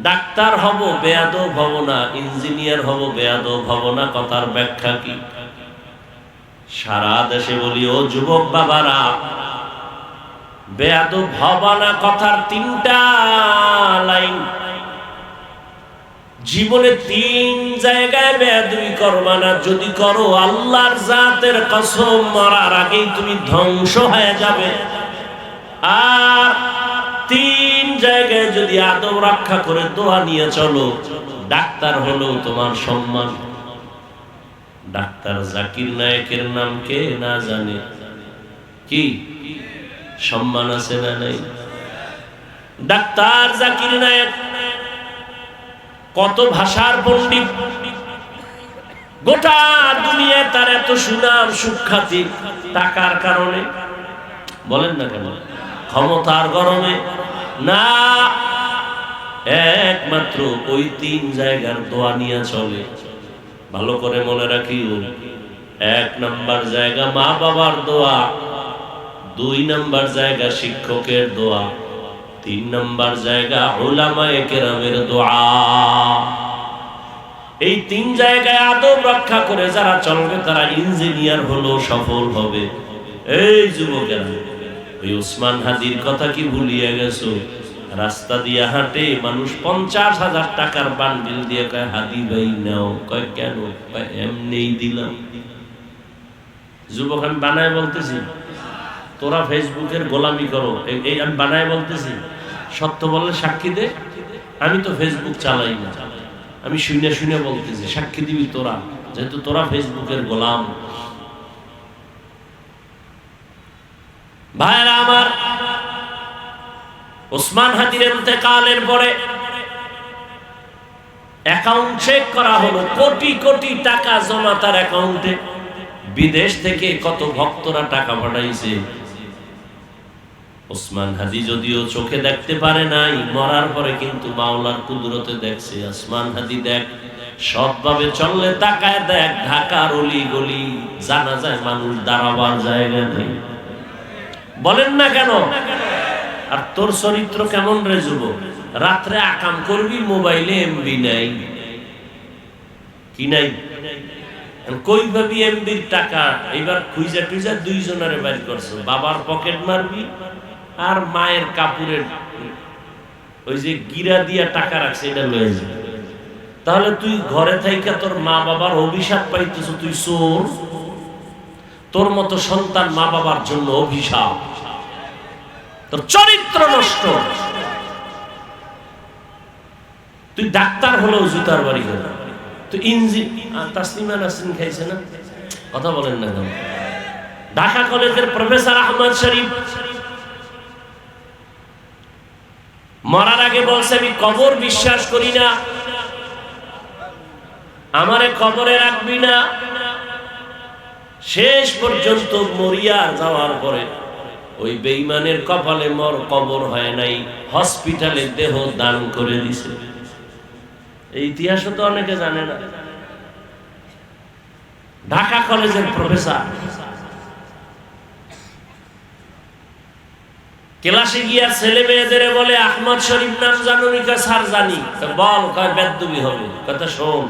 ডাক্তার হব বেয়াদব হব না, ইঞ্জিনিয়ার হব বেয়াদব হব না, কথার ব্যাখ্যা কি? সারা দেশে বলি, ও যুবক বাবারা, বেয়াদব হবা না কথার তিনটা লাইন। জীবনে তিন জায়গায় বেয়াদবি করবা না, যদি করো আল্লাহর জাতের কসম মরার আগেই তুমি ধ্বংস হয়ে যাবে। আর তিন জায়গায় যদি আদব রক্ষা করে দোয়া নিয়ে চলো, ডাক্তার হলো তোমার সম্মান। ডাক্তার জাকির নায়েকের নাম কে না জানে? কি সম্মান আছে না নাই? ডাক্তার জাকির নায়েক কত ভাষার পণ্ডিত, গোটা দুনিয়ায় তার এত সুনাম সুখ্যাতি টাকার কারণে? বলেন না কেন? ক্ষমতার গরমে না, একমাত্র ওই তিন জায়গার দোয়া নিয়ে চলে। ভালো করে মনে রাখিও, 1 নাম্বার জায়গা মা বাবার দোয়া, 2 নাম্বার জায়গা শিক্ষকের দোয়া, 3 নাম্বার জায়গা উলামায়ে কেরামের দোয়া। এই 3 জায়গায় আদব রক্ষা করে যারা চলবে তারা ইঞ্জিনিয়ার হলো সফল হবে। এই যুবকেরা, ওই ওসমান হাদির কথা কি ভুলিয়ে গেছো? রাস্তা দিয়ে হাঁটে মানুষ 50,000 টাকার বান্ডিল দিয়ে কয়, হাদি ভাই নাও। কয় কেন? কয় এমনিই দিলাম। যুবক, আমি বানায় বলতেছি, তোরা ফেসবুকের গোলামি করো, এই আমি বানায় বলতেছি। সত্য বললে সাক্ষী দে। আমি তো ফেসবুক চালাই না, আমি শুনে শুনে বলতেছি। সাক্ষী দিবি তোরা, যেহেতু তোরা ফেসবুকের গোলাম। ভাইরা আমার, ওসমান হাদির ইন্তেকালের পরে অ্যাকাউন্ট চেক করা হলো, কোটি কোটি টাকা জমা তার অ্যাকাউন্টে। বিদেশ থেকে কত ভক্তরা টাকা পাঠাইছে। ওসমান হাদি যদিও চোখে দেখতে পারে নাই, মরার পরে কিন্তু মাওলার কুদরতে দেখছে। ওসমান হাদি দেখ, সৎভাবে চললে তাকায় দেখ, ঢাকার অলি গলি জানা যায় মানুষ দাঁড়াবার জায়গা নেই। বলেন না কেন? আর তোর চরিত্র কেমন রে যুবক? রাত্রে আকাম করবি, মোবাইলে এমবি নাই, কি নাই? কই ভাবি এমবির টাকা? এবার খুঁজা টুইজা 2 জনের বাড়ি করছো। বাবার পকেট মারবি আর মায়ের কাপড়ের ওই যে গিরা দিয়া টাকা রাখছে, এটা লয়ে যাবে। তাহলে তুই ঘরে থাইকা তোর মা বাবার অভিশাপ পাইতেছ, তুই চোর। তোর মতো সন্তান মা বাবার জন্য অভিশাপ, তোর চরিত্র নষ্ট। তুই ডাক্তার হলেও জুতার বাড়ি করে, তুই তাসলিমা নাসরিন খাইছে না? কথা বলেন না কেন? ঢাকা কলেজের প্রফেসর আহমদ শরীফ মরার আগে বলছে, আমি কবর বিশ্বাস করি না, আমারে কবরে রাখবি না। শেষ পর্যন্ত মরিয়া যাওয়ার পরে ওই বেঈমানের কপালে কবর হয় নাই, হসপিটালে দেহ দান করে দিছে। এই ইতিহাসও তো অনেকে জানে না। ঢাকা কলেজের প্রফেসর ক্লাসে গিয়া ছেলে মেয়েদের বলে, আহমদ শরীফ নাম জানো নি? স্যার জানি। বল। কয় বেদ্যুবি হবে। কথা শোন,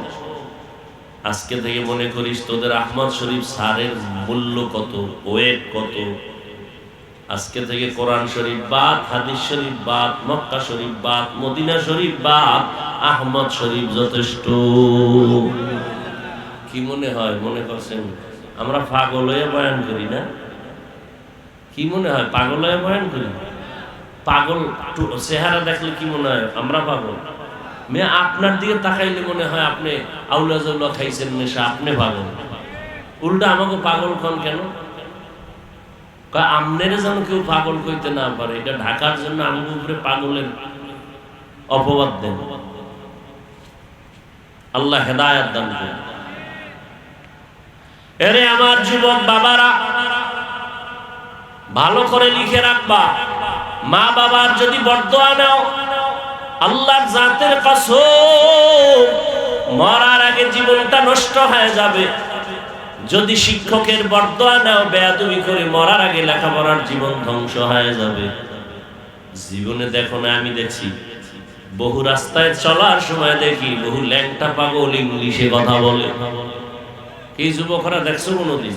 আজকে থেকে মনে করিস তোদের আহমদ শরীফ স্যারের মূল্য কত, ওয়েট কত। আজকে থেকে কোরআন শরীফ বাদ, হাদিস শরীফ বাদ, মক্কা শরীফ বাদ, মদিনা শরীফ বাদ, আহমদ শরীফ যথেষ্ট। কি মনে হয়? মনে করছেন আমরা পাগল হয়ে বয়ান করি না? কি মনে হয় পাগল হয়ে বয়ান করি? পাগল চেহারা দেখলে কি মনে হয় আমরা পাগল? মেয়ে আপনার দিকে তাকাইলে মনে হয় আপনি আউলা জাউলা খাইছেন নেশা, আপনি পাগল। উল্টা আমাকে পাগল কন কেন? আমনের যেন কেউ পাগল কইতে না পারে, এটা ঢাকার জন্য আমাকে উপরে পাগলের অপবাদ দেন। আল্লাহ হেদায়েত দান করেন। এরে আমার যুবক বাবারা, ভালো করে লিখে রাখবা, মা বাবার যদি বরদোয়া নাও, আল্লাহর জাতের কসম মরার আগে জীবনটা নষ্ট হয়ে যাবে। যদি শিক্ষকের বরদোয়া নাও, বেয়াদবি করে মরার আগে লেখাপড়ার জীবন ধ্বংস হয়ে যাবে। জীবনে দেখো না, আমি দেখছি বহু রাস্তায় চলার সময় দেখি বহু ল্যাংটা পাগল ইংলিশে কথা বলে। এই যুবকরা দেখছো কোনোদিন?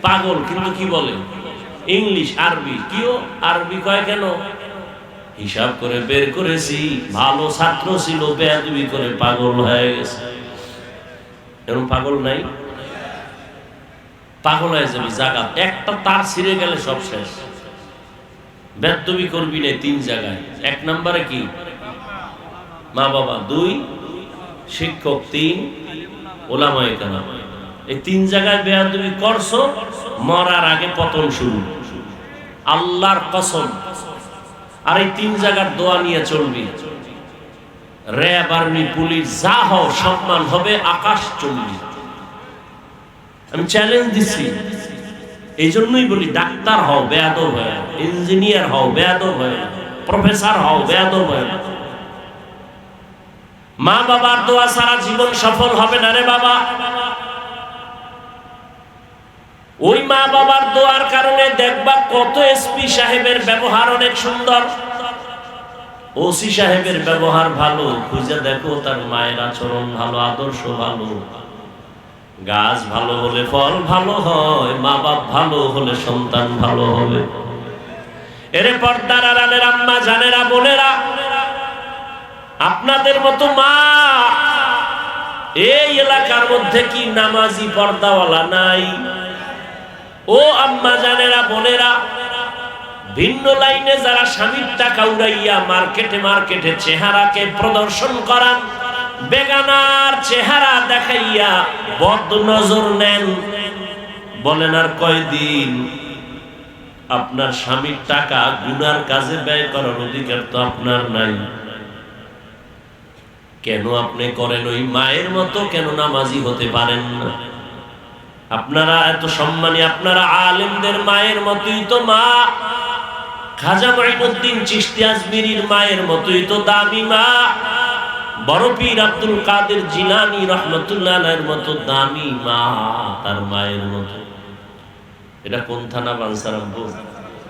পাগল কিন্তু কি বলে? ইংলিশ, আরবি। কিও আরবি কয় কেন? হিসাব করে বের করেছি ভালো ছাত্র ছিল, বেয়াদবি করে পাগল হয়ে গেছে। এরকম পাগল নাই? পাগল হয়ে যাবি জায়গা একটা তার ছিঁড়ে গেলে সব শেষ। বেয়াদবি করবি না 3 জায়গায়। 1 নম্বরে কি? মা বাবা, 2 শিক্ষক, 3 ওলামায়ে কেরাম। এই 3 জায়গায় বেয়াদবি করছো, মরার আগে পতন শুরু, আল্লাহর কসম। আর এই 3 জায়গার দোয়া নিয়ে চলবি। র্যাব, আর্মি, পুলিশ যা হও সম্মান হবে আকাশ চলবি। আমি চ্যালেঞ্জ দিচ্ছি। এই জন্যই বলি ডাক্তার হও বেয়াদব হয়, ইঞ্জিনিয়ার হও বেয়াদব হয়, প্রফেসর হও বেয়াদব হয়। মা বাবার দোয়া সারা জীবন সফল হবে না রে বাবা। ওই মা বাবার দোয়ার কারণে দেখবা কত এসপি সাহেবের ব্যবহার অনেক সুন্দর, ওসি সাহেবের ব্যবহার ভালো, খুঁজে দেখো তার মায়ের আচরণ ভালো, আদর্শ ভালো। গাছ ভালো হলে ফল ভালো হয়, মা বাপ ভালো হলে সন্তান ভালো হবে। এরে পর্দার আড়ালের আম্মা জানেরা, বোনেরা, আপনাদের মতো মা এই এলাকার মধ্যে কি নামাজি পর্দাওয়ালা নাই? ও আম্মা জানেরা, বোনেরা, ভিন্ন লাইনে যারা স্বামীর টাকা উড়াইয়া মার্কেটে চেহারাকে প্রদর্শন করান, বেগানার চেহারা দেখাইয়া বদ নজর নেন, বলেন আর কয়দিন? আপনার স্বামীর টাকা গুনার কাজে ব্যয় করার অধিকার তো আপনার নাই। কেন আপনি করেন? ওই মায়ের মতো কেন নামাজি হতে পারেন না? আপনারা এত সম্মানী, আপনারা আলেমদের মায়ের মতোই তো মা। খাজা মুঈনুদ্দিন চিশতি আজমিরির মায়ের মতোই তো দামি মা। বড় পীর আব্দুল কাদের জিলানী রাহমাতুল্লাহ আলাইহির মতো দামি মা, তার মায়ের মতো। এটা কোন থানা? বাঞ্ছারামপুর।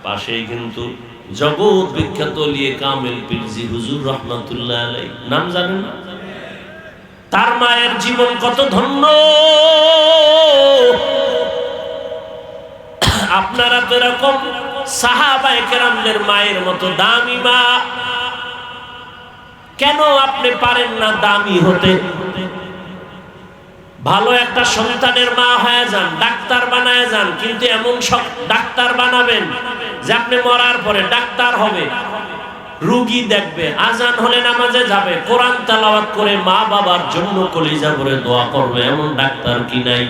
পাশেই কিন্তু জগৎ বিখ্যাত লিয়ে কামেল পীরজি হুজুর রাহমাতুল্লাহ আলাইহি, নাম জানেন না? তার মায়ের জীবন কত ধন্য। আপনারা তো এরকম সাহাবায়ে কেরামদের মায়ের মতো দামি মা, কেন আপনি পারেন না দামি হতে? ভালো একটা সন্তানের মা হয়ে যান, ডাক্তার বানায় যান, কিন্তু এমন সব ডাক্তার বানাবেন যে আপনি মরার পরে ডাক্তার হবে, রোগী দেখবে, আজান হলে নামাজে যাবে, কোরআন তেলাওয়াত করে মা বাবার জন্য কলিজা ভরে দোয়া করবে। এমন ডাক্তার কি নাই?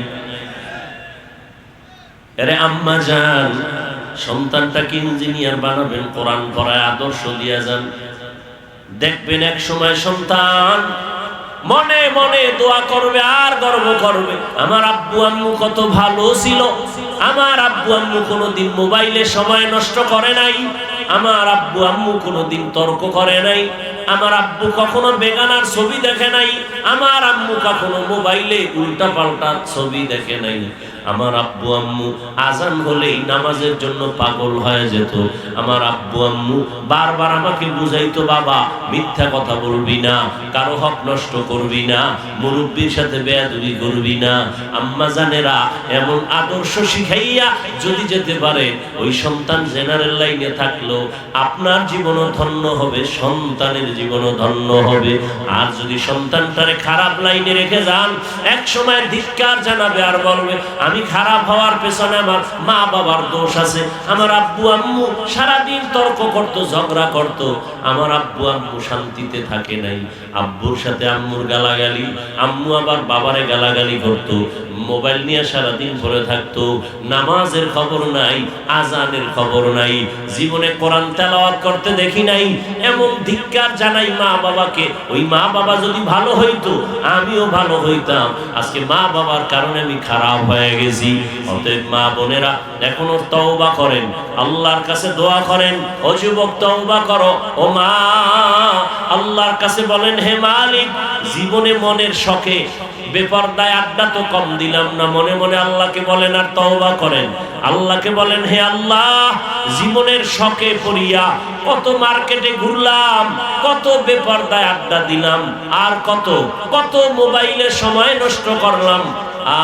আরে আম্মা জান, সন্তানটাকে ইঞ্জিনিয়ার বানাবেন, কোরআন পড়ায় আদর্শ দিয়ে যান। দেখবেন এক সময় সন্তান মনে মনে দোয়া করবে আর গর্ব করবে, আমার আব্বু আম্মু কত ভালো ছিল, আমার আব্বু আম্মু কোনোদিন মোবাইলে সময় নষ্ট করে নাই, আমার আব্বু আম্মু কোনোদিন তর্ক করে নাই, আমার আব্বু কখনো বেগানার ছবি দেখে নাই, আমার আম্মু কখনো মোবাইলে উল্টা পাল্টা ছবি দেখে নাই, আমার আব্বু আম্মু আজান হলেই নামাজের জন্য পাগল হয়ে যেত, আমার আব্বু আম্মু বারবার আমাকে বুঝাইতো, বাবা মিথ্যা কথা বলবি না, কারো হক নষ্ট করবি না, মুরব্বির সাথে বেয়াদবি করবি না। আম্মা জানেরা এমন আদর্শ শিখাইয়া যদি যেতে পারে, ওই সন্তান জেনারেল লাইনে থাকলো আপনার জীবনও ধন্য হবে, সন্তানের জীবনও ধন্য হবে। আর যদি সন্তানটারে খারাপ লাইনে রেখে যান, এক সময় ধিক্কার জানাবে আর বলবে, আমি খারাপ হওয়ার পেছনে আমার মা বাবার দোষ আছে, আমার আব্বু আম্মু সারাদিন তর্ক করত, ঝগড়া করত, আমার আব্বু আম্মু শান্তিতে থাকে নাই, আব্বুর সাথে আম্মুর গালাগালি, আম্মু আবার বাবারে গালাগালি করত, মোবাইল নিয়ে সারাদিন পড়ে থাকতো, নামাজের খবর নাই, আজানের খবর নাই, জীবনে কোরআন তেলাওয়াত করতে দেখি নাই। এমন ধিক্কার জানাই মা বাবাকে। ওই মা বাবা যদি ভালো হইতো আমিও ভালো হইতাম। আজকে মা বাবার কারণে আমি খারাপ হয়ে গেছি। অতএব মা বোনেরা এখনো তওবা করেন, আল্লাহর কাছে দোয়া করেন। ও যুবক তওবা করো। ও মা আল্লাহর কাছে বলেন, হে মালিক, জীবনে মনের শখে বেপরদায় আড্ডা তো কম দিলাম না। মনে মনে আল্লাহকে বলেন আর তওবা করেন। আল্লাহকে বলেন, হে আল্লাহ, জীবনের শখে পড়িয়া কত মার্কেটে ঘুরলাম, কত বেপরদায় আড্ডা দিলাম, আর কত কত মোবাইলে সময় নষ্ট করলাম,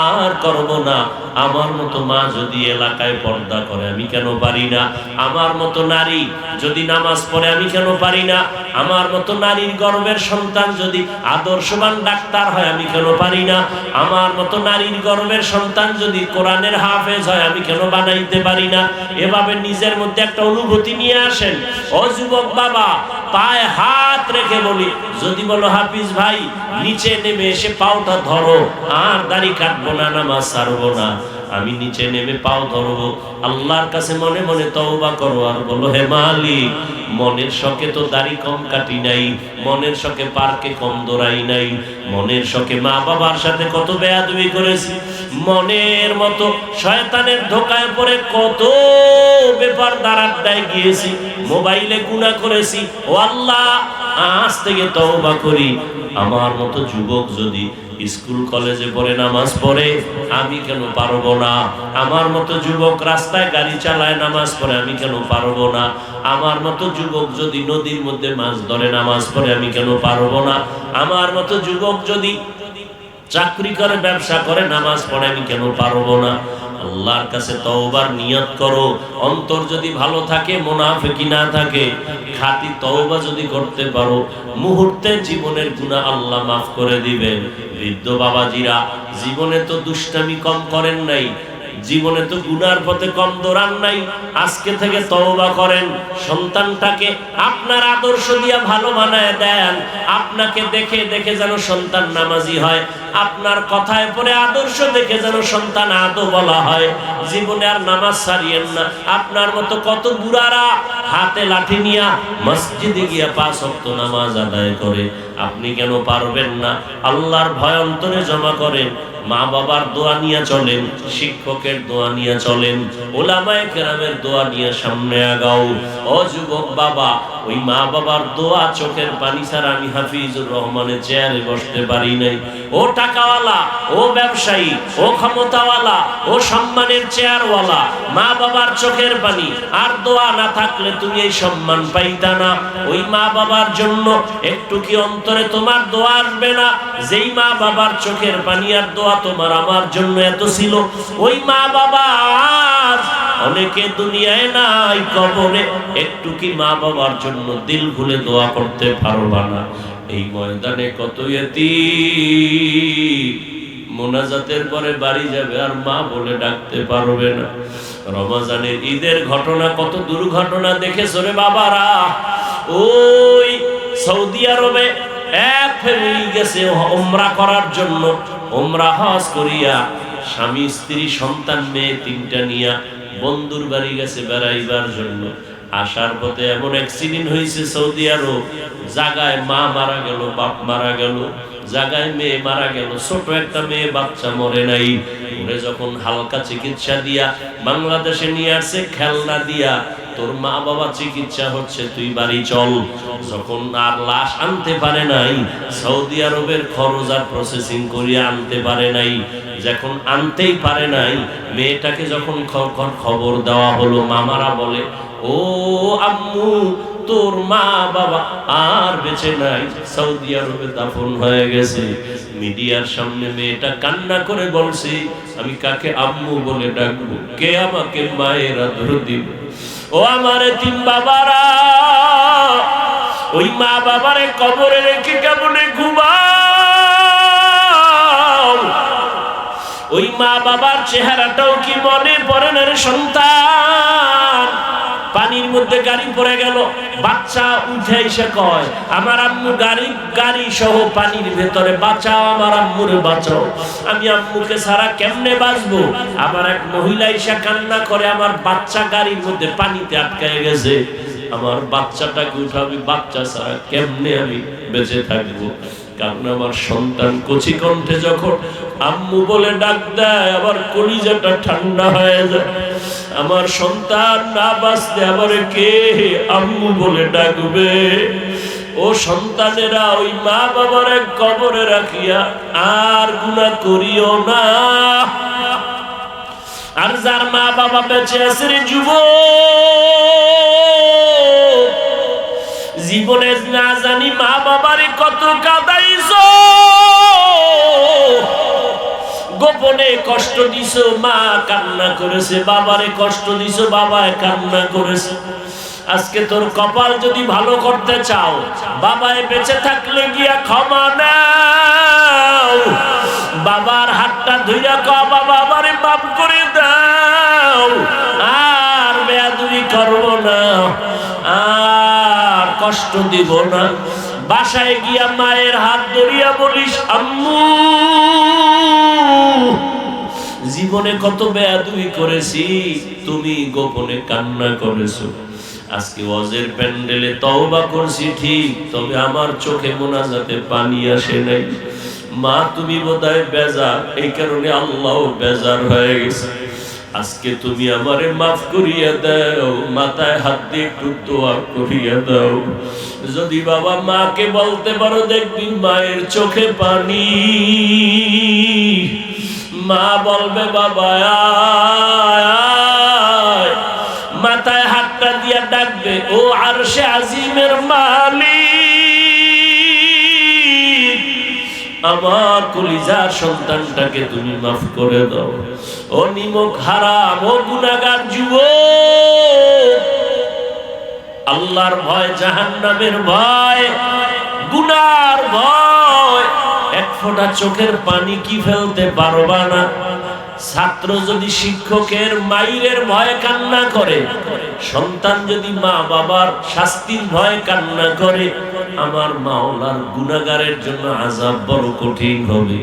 আর করব না। আমার মতো মা যদি এলাকায় পর্দা করে আমি কেন পারি না? আমার মতো নারী যদি নামাজ পড়ে আমি কেন পারি না? আমার মতো নারীর গর্ভের সন্তান যদি আদর্শবান ডাক্তার হয় আমি কেন পারি না? আমার মতো নারীর গর্ভের সন্তান যদি কোরআনের হাফেজ হয় আমি কেন বানাইতে পারি না? এভাবে নিজের মধ্যে একটা অনুভূতি নিয়ে আসেন। ও যুবক বাবা, পায়ে হাত রেখে বলি, যদি বলো হাফিজ ভাই নিচে নেমে এসে পাওটা ধরো, আর দাড়ি কাটবো না, নামাজ ছাড়বো না, আমি নিচে নেমে পাও ধরবো, আল্লাহর কাছে মনে মনে তওবা করো আর বলো, হে মালিক, মনের শখে তো দাড়ি কম কাটি নাই, মনের শখে পার্কে কম দৌড়াই নাই, মনের শখে মা বাবার সাথে কত বেয়াদবি করেছি, মনের মতো শয়তানের ধোকায় পড়ে কত ব্যাপার দাঁড়ায় গিয়েছি, মোবাইলে গুনাহ করেছি। ও আল্লাহ, আজ থেকে তওবা করি। আমার মতো যুবক যদি স্কুল কলেজে পড়ে নামাজ পড়ে আমি কেন পারবো না? আমার মতো যুবক রাস্তায় গাড়ি চালায় নামাজ পড়ে আমি কেন পারবো না? আমার মতো যুবক যদি নদীর মধ্যে মাছ ধরে নামাজ পড়ে আমি কেন পারবো না? আমার মতো যুবক যদি চাকরি করে ব্যবসা করে নামাজ পড়ে আমি কেন পারবো না? আল্লাহর কাছে তওবার নিয়ত করো। অন্তর যদি ভালো থাকে, মুনাফিকি না থাকে, খাঁটি তওবা যদি করতে পারো, মুহূর্তে জীবনের গুনাহ আল্লাহ মাফ করে দিবেন। বৃদ্ধ বাবাজিরা জীবনে তো দুষ্টামি কম করেন নাই, জীবনে তো গুনার পথে কম দৌড়ান নাই। আজকে থেকে তওবা করেন, সন্তানটাকে আপনার আদর্শ দিয়া ভালো বানায় দেন। আপনাকে দেখে দেখে যেন সন্তান নামাজি হয়, আপনার কথায় পরে আদর্শ দেখে যেন সন্তান আদো বলা হয়। জীবনে আর নামাজ ছাড়িয়েন না। আপনার মতো কত বুড়ারা হাতে লাঠি নিয়া মসজিদে গিয়া 5 ওয়াক্ত নামাজ আদায় করে, আপনি কেন পারবেন না? আল্লাহর ভয় অন্তরে জমা করেন, মা বাবার দোয়া নিয়ে চলেন, শিক্ষকের দোয়া নিয়ে চলেন, ওলামায়ে কেরামের দোয়া নিয়ে সামনে আগাও। ও যুবক বাবা, ওই মা বাবার দোয়া চোখের পানি ছাড়া আমি হাফিজুর রহমানের চেয়ারে বসতে পারি নাই। ও টাকাওয়ালা, ও ব্যবসায়ী, ও ক্ষমতাওয়ালা, ও সম্মানের চেয়ারওয়ালা, মা বাবার চোখের পানি আর দোয়া না থাকলে তুমি এই সম্মান পাইতা না। ওই মা বাবার জন্য একটু কি অন্তরে তোমার দোয়া আসবে না? যেই মা বাবার চোখের পানি আর দোয়া তোমার আমার জন্য এত ছিল, ওই মা বাবা আজ অনেকে দুনিয়ায় নাই, কবরে। একটু কি মা বাবার জন্য দিল খুলে দোয়া করতে পারবা না? এই ময়দানে কত ইয়তীম মোনাজাতের পরে বাড়ি যাবে আর মা বলে ডাকতে পারবে না। রমজানের ঈদের ঘটনা, কত দুর্ঘটনা দেখেছো রে বাবারা। ওই সৌদি আরবে এক ফ্যামিলি গেছে উমরা করার জন্য, উমরা হজ করিয়া স্বামী স্ত্রী সন্তান মেয়ে 3টা নিয়া বন্ধুর বাড়ি গেছে বেড়াইবার জন্য। আসার পথে এমন অ্যাক্সিডেন্ট হয়েছে সৌদি আরব, জায়গায় মা মারা গেল, বাপ মারা গেল, জায়গায় মেয়ে মারা গেল, ছোট একটা মেয়ে বাচ্চা মরে নাই। ওরে যখন হালকা চিকিৎসা দিয়া বাংলাদেশে নিয়ে আসছে, খেলনা দিয়া, তোর মা বাবা চিকিৎসা হচ্ছে, তুই বাড়ি চল। যখন আর লাশ আনতে পারে নাই, সৌদি আরবের খরচ আর প্রসেসিং করিয়া আনতে পারে নাই, যখন আনতেই পারে নাই, মেয়েটাকে যখন খবর দেওয়া হলো, মামারা বলে, ও আম্মু, তোর মা বাবা আর বেঁচে নাই, সৌদি আরবে দাফন হয়ে গেছে। মিডিয়ার সামনে মেয়েটা কান্না করে বলছে, আমি কাকে আম্মু বলে ডাকবো? কে আমাকে মায়ের আদর দিবে? ও আমার এতিম বাবারা, ওই মা বাবারে কবরে রেখে কেমনে ঘুমাও? ওই মা বাবার চেহারাটাও কি মনে পড়ে না রে সন্তান? পানির মধ্যে গাড়ি পড়ে গেল, বাচ্চা উঠে এসে কয় আমার আম্মু গাড়ি সহ পানির ভেতরে, বাঁচাও আমার আম্মুরে বাঁচাও, আমি আম্মুকে ছাড়া কেমনে বাঁচবো। আমার এক মহিলা এসে কান্না করে আমার বাচ্চা গাড়ির মধ্যে পানিতে আটকায় গেছে, আমার বাচ্চাটাকে উঠাবি, বাচ্চা ছাড়া কেমনে আমি বেঁচে থাকবো। কারণ আমার সন্তান কচি কণ্ঠে যখন আম্মু বলে ডাক দেয় আবার কলিজাটা ঠান্ডা হয়ে যায়। আমার সন্তান না বাঁচতে আবার কে আম্মু বলে ডাকবে। ও সন্তানেরা, ওই মা বাবার কবরে রাখিয়া আর গুনাহ করিও না। আর যার মা বাবা বেঁচে আছে রে যুবক, জীবনে না জানি মা বাবারে কত কাঁদাইছো, গোপনে কষ্ট দিছো, মা কান্না করেছে, বাবারে কষ্ট দিছো, বাবায় কান্না করেছে। আজকে তোর কপাল যদি ভালো করতে চাও, বাবায় বেঁচে থাকলে গিয়া ক্ষমা নাও, বাবার হাতটা ধইরা কও বাবা আমারে মাফ করে দাও, আর বেয়াদবি করব না, আর কষ্ট দিব না। বাসায় গিয়া মায়ের হাত ধরিয়া বলিস আম্মু জীবনে কত বেয়াদবি করেছি, তুমি গোপনে কান্না করেছো। আজকে ওয়াজের প্যান্ডেলে তওবা করছি ঠিক, তবে আমার চোখে মোনাজাতে পানি আসে নাই। মা তুমি বোধহয় বেজার, এই কারণে আল্লাহ বেজার হয়ে গেছে। আজকে তুমি আমারে মাফ করিয়া দাও, মাথায় হাত দিয়ে একটু দোয়া করিয়া দাও। যদি বাবা মাকে বলতে পারো, দেখবি মায়ের চোখে পানি। মা বলবে বাবা আয়, মাথায় হাতটা দিয়া ডাকবে ও আরশে আজিমের মালিক, আমার কলিজার সন্তানটাকে তুমি মাফ করে দাও। ও নিমক হারাম, ও গুনাহগার যুবক, আল্লাহর ভয়, জাহান্নামের ভয়, গুনার ভয়, এক ফোঁটা চোখের পানি কি ফেলতে পারবা না। ছাত্র যদি শিক্ষকের মাইরের ভয়ে কান্না করে, সন্তান যদি মা বাবার শাস্তির ভয়ে কান্না করে, আমার মাওলার গুনাহগারের জন্য আযাব বড় কঠিন হবে।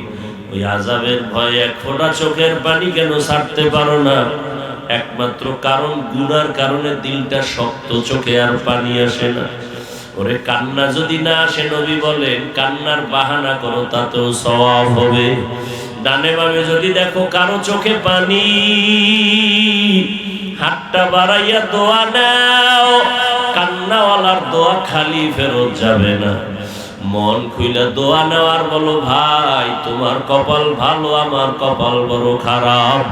ওই আযাবের ভয়ে এক ফোঁটা চোখের পানি কেন ছাড়তে পারো না? একমাত্র কারণ গুনার কারণে দিলটা শক্ত, চোখে আর পানি আসে না। ওরে কান্না যদি না আসে, নবী বলেন কান্নার বাহানা করো, তাতেও সওয়াব হবে। ডানে বামে যদি দেখো কারো চোখে পানি, হাতটা বাড়াইয়া দোয়া নাও, কান্নাওয়ালার দোয়া খালি ফেরত যাবে না। মন খুইলা দোয়া নেওয়ার বলো ভাই তোমার কপাল ভালো, আমার কপাল বড় খারাপ।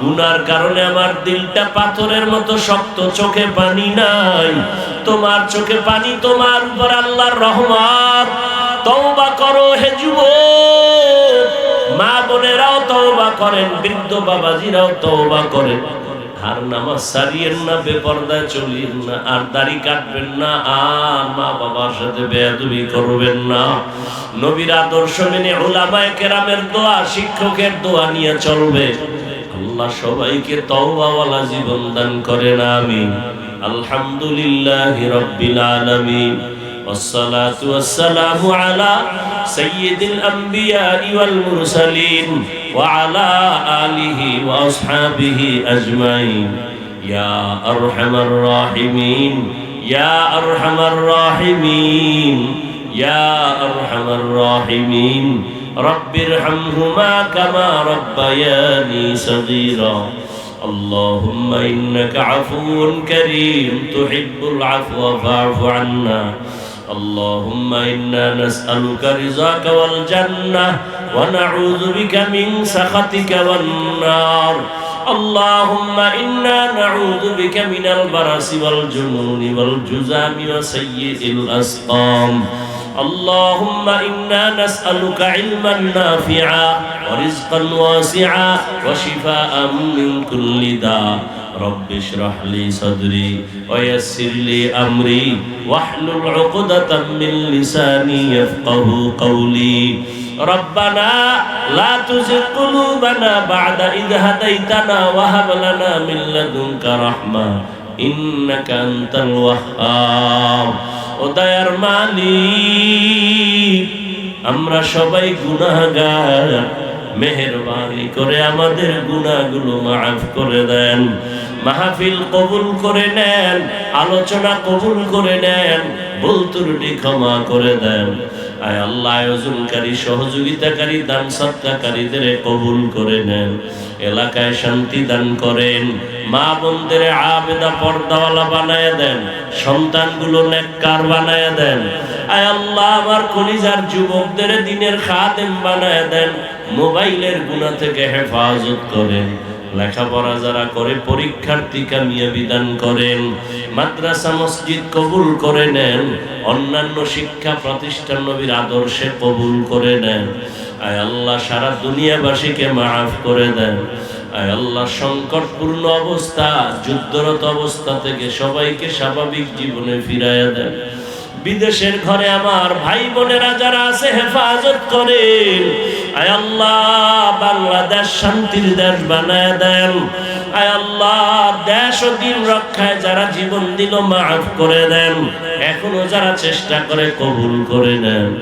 গুনার কারণে আমার দিলটা পাথরের মতো শক্ত, চোখে পানি নাই। তোমার চোখে পানি, তোমার উপর আল্লাহর রহমত। তওবা করো হে যুবক, মা বোনেরাও তওবা করেন, বৃদ্ধ বাবাজিরাও তওবা করেন। আর নামাজ ছাড়িয়েন না, বেপরদায় চলিয়েন না, আর দাড়ি কাটবেন না, আর মা বাবার সাথে বেয়াদবি করবেন না। নবীর আদর্শ মেনে উলামায়ে কেরামের দোয়া, শিক্ষকের দোয়া নিয়ে চলবে। আল্লাহ সবাইকে তওবাওয়ালা জীবন দান করেন, আমিন। আলহামদুলিল্লাহি রাব্বিল আলামিন, والصلاة والسلام على سيد الأنبياء والمرسلين وعلى آله وأصحابه أجمعين. يا أرحم الراحمين، يا أرحم الراحمين، يا أرحم الراحمين. رب ارحمهما كما ربياني صغيرا. اللهم إنك عفو كريم تحب العفو فاعف عنا. اللهم إنا نسألك رضاك والجنة ونعوذ بك من سخطك والنار. اللهم إنا نعوذ بك من البرص والجنون والجذام وسيء الأسقام. اللهم إنا نسألك علما نافعا ورزقا واسعا وشفاء من كل داء. رب اشرح لي صدري ويسر لي أمري واحلل عقدة من لساني يفقه قولي. ربنا لا تزغ قلوبنا بعد إذ هديتنا وهب لنا من لدنك رحمة ইন্নাকা আনতাল ওয়াহ্হাব। ও দয়ার মালিক, আমরা সবাই গুনাহগার, মেহেরবানি করে আমাদের গুনাহগুলো মাফ করে দেন। মাহফিল কবুল করে নেন, আলোচনা কবুল করে নেন, ভুল ত্রুটি ক্ষমা করে দেন। আয় আল্লাহ, আয়োজনকারী, সহযোগিতাকারী, দান সৎকারীদের কবুল করে নেন। এলাকায় শান্তি দান করেন। মা বোনদের আবেদা পর্দাওয়ালা বানায় দেন। সন্তানগুলো নেককার বানায় দেন। আয় আল্লাহ, আমার কলিজার যুবকদের দিনের খাদেম বানায় দেন। মোবাইলের গুনাহ থেকে হেফাজত করেন। লেখাপড়া যারা করে পরীক্ষার্থী কামিয়াবি দান করেন। মাদ্রাসা মসজিদ কবুল করে নেন। অন্যান্য শিক্ষা প্রতিষ্ঠান নবীর আদর্শে কবুল করে নেন। আয় আল্লাহ, সারা দুনিয়াবাসীকে মাফ করে দেন। আয় আল্লাহ, সংকটপূর্ণ অবস্থা, যুদ্ধরত অবস্থা থেকে সবাইকে স্বাভাবিক জীবনে ফিরাইয়া দেন। বিদেশের ঘরে আমার ভাই বোনেরা যারা আছে হেফাজত করেন। আয় আল্লাহ, বাংলাদেশ শান্তির দেশ বানায় দেন। আয় আল্লাহ, দেশ ও দিন রক্ষায় যারা জীবন দিল মাফ করে দেন। এখনো যারা চেষ্টা করে কবুল করে নেন।